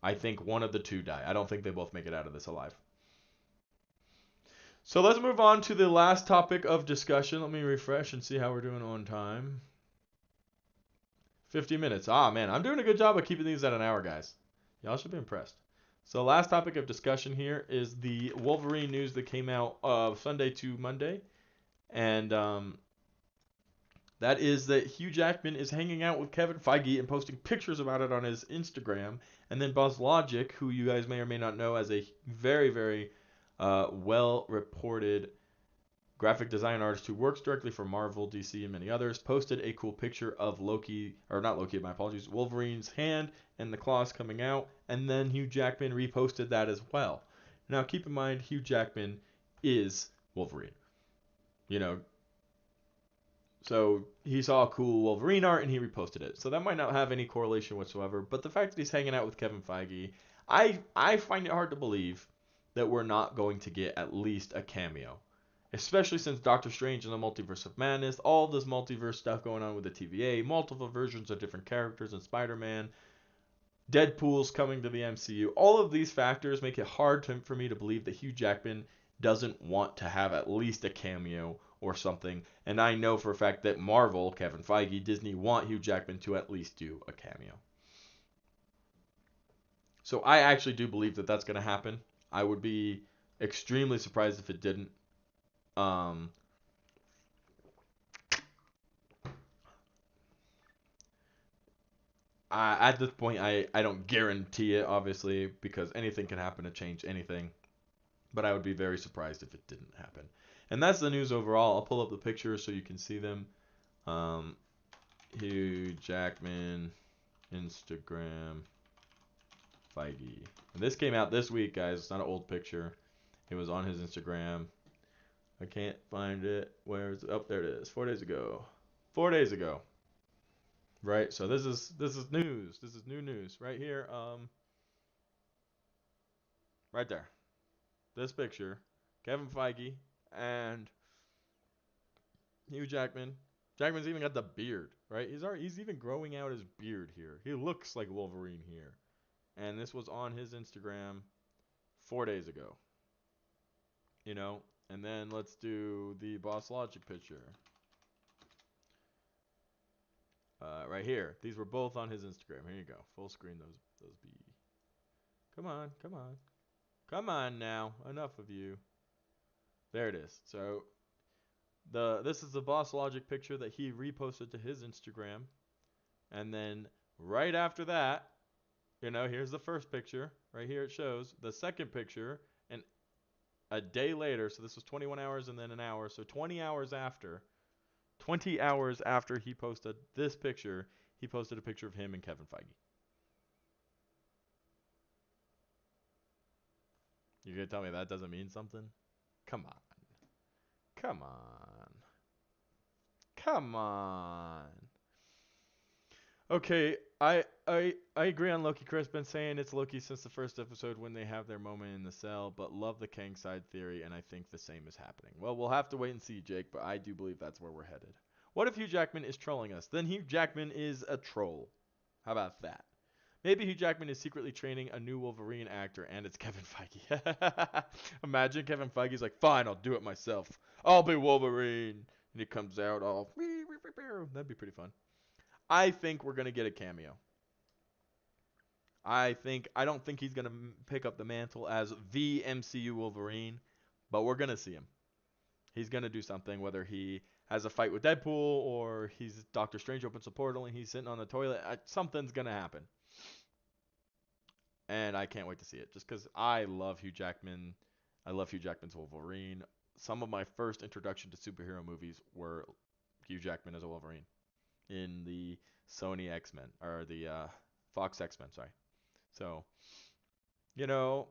A: I think one of the two die. I don't think they both make it out of this alive. So let's move on to the last topic of discussion. Let me refresh and see how we're doing on time. 50 minutes. Ah, man, I'm doing a good job of keeping these at an hour, guys. Y'all should be impressed. So last topic of discussion here is the Wolverine news that came out Sunday to Monday. And that is that Hugh Jackman is hanging out with Kevin Feige and posting pictures about it on his Instagram. And then Buzz Logic, who you guys may or may not know as a very, very well-reported graphic design artist who works directly for Marvel, DC, and many others, posted a cool picture of Wolverine's hand and the claws coming out, and then Hugh Jackman reposted that as well. Now, keep in mind, Hugh Jackman is Wolverine. So he saw a cool Wolverine art and he reposted it. So that might not have any correlation whatsoever, but the fact that he's hanging out with Kevin Feige, I find it hard to believe that we're not going to get at least a cameo. Especially since Doctor Strange and the Multiverse of Madness, all this multiverse stuff going on with the TVA, multiple versions of different characters in Spider-Man, Deadpool's coming to the MCU. All of these factors make it hard for me to believe that Hugh Jackman doesn't want to have at least a cameo or something. And I know for a fact that Marvel, Kevin Feige, Disney want Hugh Jackman to at least do a cameo. So I actually do believe that that's going to happen. I would be extremely surprised if it didn't. At this point, I don't guarantee it, obviously, because anything can happen to change anything. But I would be very surprised if it didn't happen. And that's the news overall. I'll pull up the pictures so you can see them. Hugh Jackman, Instagram, Feige. And this came out this week, guys. It's not an old picture. It was on his Instagram. I can't find it. Where is it? Oh, there it is. 4 days ago. 4 days ago. Right. So this is news. This is new news right here. Right there. This picture. Kevin Feige and Hugh Jackman. Jackman's even got the beard, right? He's even growing out his beard here. He looks like Wolverine here. And this was on his Instagram 4 days ago. And then let's do the Boss Logic picture. Right here. These were both on his Instagram. Here you go. Full screen those be. Come on, come on. Come on now. Enough of you. There it is. So this is the Boss Logic picture that he reposted to his Instagram. And then right after that, here's the first picture. Right here it shows the second picture, and a day later, so this was 21 hours and then an hour, so 20 hours after he posted this picture, he posted a picture of him and Kevin Feige. You're going to tell me that doesn't mean something? Come on. Come on. Come on. Okay, I agree on Loki. Chris been saying it's Loki since the first episode when they have their moment in the cell, but love the Kang side theory, and I think the same is happening. Well, we'll have to wait and see, Jake, but I do believe that's where we're headed. What if Hugh Jackman is trolling us? Then Hugh Jackman is a troll. How about that? Maybe Hugh Jackman is secretly training a new Wolverine actor, and it's Kevin Feige. Imagine Kevin Feige's like, fine, I'll do it myself. I'll be Wolverine. And he comes out all... That'd be pretty fun. I think we're going to get a cameo. I don't think he's going to pick up the mantle as the MCU Wolverine, but we're going to see him. He's going to do something, whether he has a fight with Deadpool or he's Doctor Strange opens a portal and he's sitting on the toilet. Something's going to happen. And I can't wait to see it just because I love Hugh Jackman. I love Hugh Jackman's Wolverine. some of my first introduction to superhero movies were Hugh Jackman as a Wolverine in the Sony X-Men or the Fox X-Men, sorry. So, you know,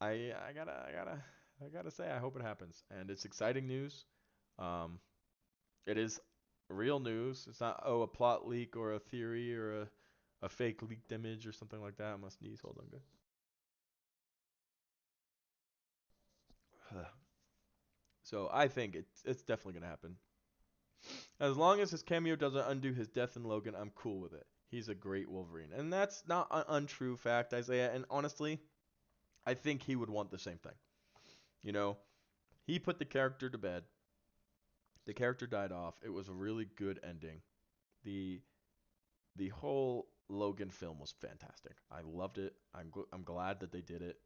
A: I gotta say I hope it happens, and it's exciting news. Um, it is real news. It's not a plot leak or a theory or a fake leaked image or something like that. I must sneeze. Hold on, good. So I think it's definitely gonna happen. As long as his cameo doesn't undo his death in Logan, I'm cool with it. He's a great Wolverine, and that's not an untrue fact, Isaiah. And honestly, I think he would want the same thing. You know, he put the character to bed. The character died off. It was a really good ending. The the whole Logan film was fantastic. I loved it. I'm glad that they did it.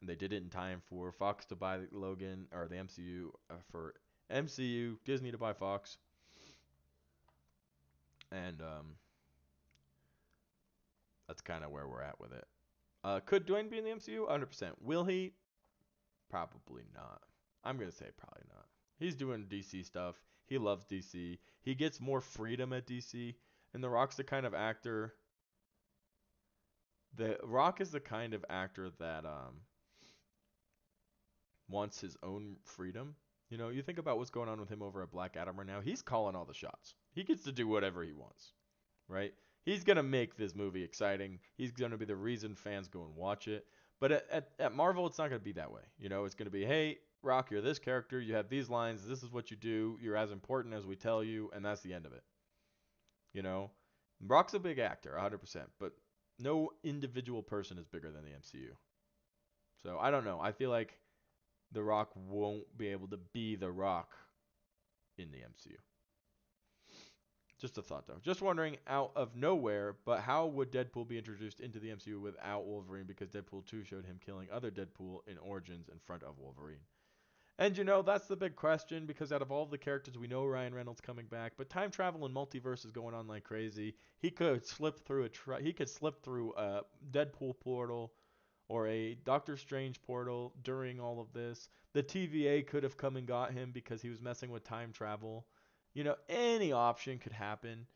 A: And they did it in time for Fox to buy Logan or the MCU for MCU Disney to buy Fox. And that's kind of where we're at with it. Could Dwayne be in the MCU? 100%. Will he? Probably not. I'm gonna say probably not. He's doing DC stuff. He loves DC. He gets more freedom at DC. And The Rock's the kind of actor. The Rock is the kind of actor that wants his own freedom. You know, you think about what's going on with him over at Black Adam right now. He's calling all the shots. He gets to do whatever he wants, right? He's gonna make this movie exciting. He's gonna be the reason fans go and watch it. But at Marvel, it's not gonna be that way. You know, it's gonna be, hey, Rock, you're this character. You have these lines. This is what you do. You're as important as we tell you, and that's the end of it. You know, Rock's a big actor, 100%, but no individual person is bigger than the MCU. So I don't know. I feel like The Rock won't be able to be The Rock in the MCU. Just a thought though. Just wondering out of nowhere, but how would Deadpool be introduced into the MCU without Wolverine? Because Deadpool 2 showed him killing other Deadpool in Origins in front of Wolverine. And you know, that's the big question because out of all the characters, we know Ryan Reynolds coming back, but time travel and multiverse is going on like crazy. He could slip through he could slip through a Deadpool portal or a Doctor Strange portal during all of this. The TVA could have come and got him because he was messing with time travel. You know, any option could happen,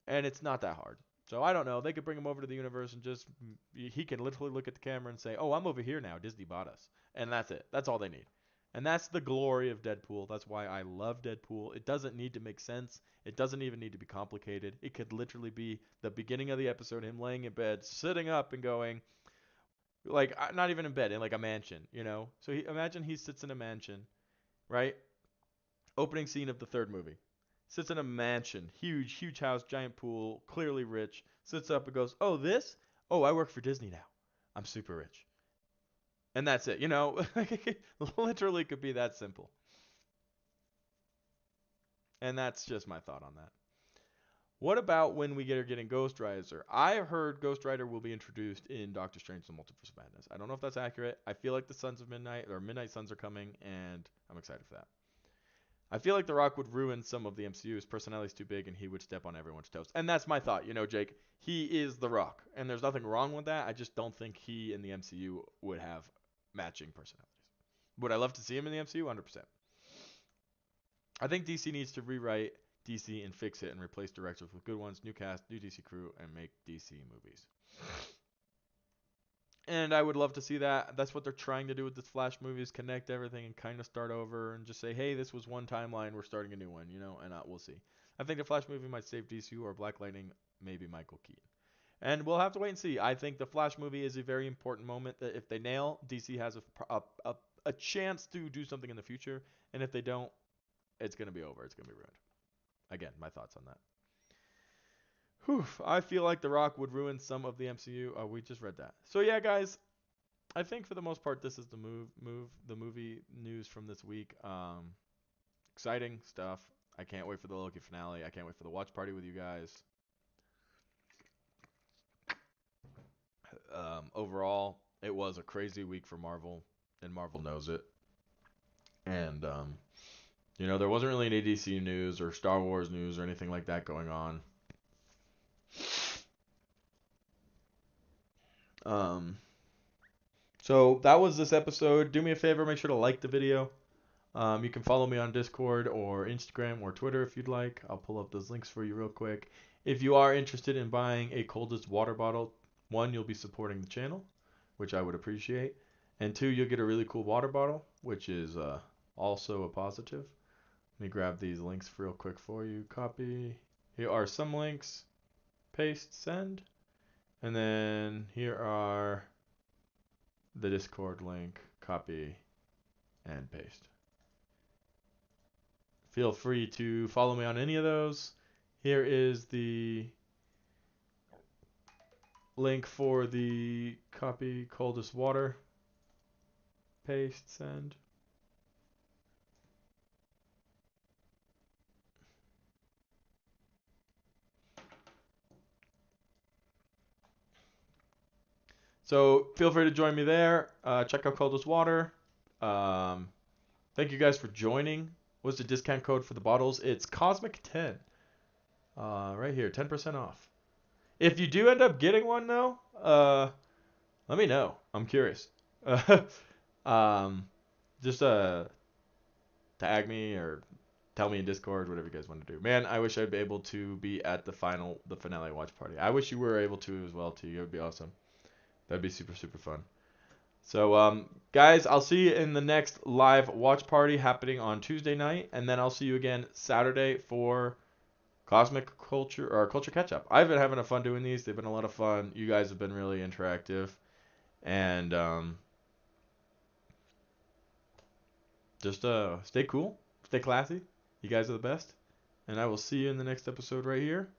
A: and it's not that hard. So I don't know. They could bring him over to the universe and just he can literally look at the camera and say, "Oh, I'm over here now. Disney bought us," and that's it. That's all they need. And that's the glory of Deadpool. That's why I love Deadpool. It doesn't need to make sense. It doesn't even need to be complicated. It could literally be the beginning of the episode, him laying in bed, sitting up and going, like not even in bed, in like a mansion, you know. So imagine he sits in a mansion, right? Opening scene of the third movie. Sits in a mansion, huge house, giant pool, clearly rich. Sits up and goes, "Oh, this? Oh, I work for Disney now. I'm super rich." And that's it, you know. Literally could be that simple. And that's just my thought on that. What about when we get getting Ghost Rider? I heard Ghost Rider will be introduced in Doctor Strange: The Multiverse of Madness. I don't know if that's accurate. I feel like the Sons of Midnight or Midnight Suns are coming, and I'm excited for that. I feel like The Rock would ruin some of the MCU. His personality's too big, and he would step on everyone's toes. And that's my thought. You know, Jake, he is The Rock, and there's nothing wrong with that. I just don't think he and the MCU would have matching personalities. Would I love to see him in the MCU? 100%. I think DC needs to rewrite DC and fix it and replace directors with good ones, new cast, new DC crew, and make DC movies. And I would love to see that. That's what they're trying to do with this Flash movie is connect everything and kind of start over and just say, hey, this was one timeline. We're starting a new one, you know, and we'll see. I think the Flash movie might save DC or Black Lightning, maybe Michael Keaton. And we'll have to wait and see. I think the Flash movie is a very important moment that if they nail, DC has a chance to do something in the future. And if they don't, it's going to be over. It's going to be ruined. Again, my thoughts on that. Whew, I feel like The Rock would ruin some of the MCU. Oh, we just read that. So yeah, guys, I think for the most part, this is the the movie news from this week. Exciting stuff. I can't wait for the Loki finale. I can't wait for the watch party with you guys. Overall, it was a crazy week for Marvel, and Marvel knows it. And you know, there wasn't really any DC news or Star Wars news or anything like that going on. Um, So that was this episode. Do me a favor, make sure to like the video. You can follow me on Discord or Instagram or Twitter if you'd like. I'll pull up those links for you real quick. If you are interested in buying a Coldest water bottle, one, you'll be supporting the channel, which I would appreciate. And two, you'll get a really cool water bottle, which is also a positive. Let me grab these links real quick for you. Copy. Here are some links. Paste, send. And then here are the Discord link. Copy and paste. Feel free to follow me on any of those. Here is the link for the copy Coldest water. Paste, send. So feel free to join me there. Check out Coldest water. Thank you guys for joining. What's the discount code for the bottles? It's Cosmic10. Right here, 10% off. If you do end up getting one though, let me know. I'm curious. Just tag me or tell me in Discord, whatever you guys want to do. Man, I wish I'd be able to be at the finale watch party. I wish you were able to as well too. It would be awesome. That'd be super, super fun. So, guys, I'll see you in the next live watch party happening on Tuesday night, and then I'll see you again Saturday for Cosmic Culture or Culture Catch Up. I've been having a fun doing these. They've been a lot of fun. You guys have been really interactive, and just stay cool, stay classy. You guys are the best, and I will see you in the next episode right here.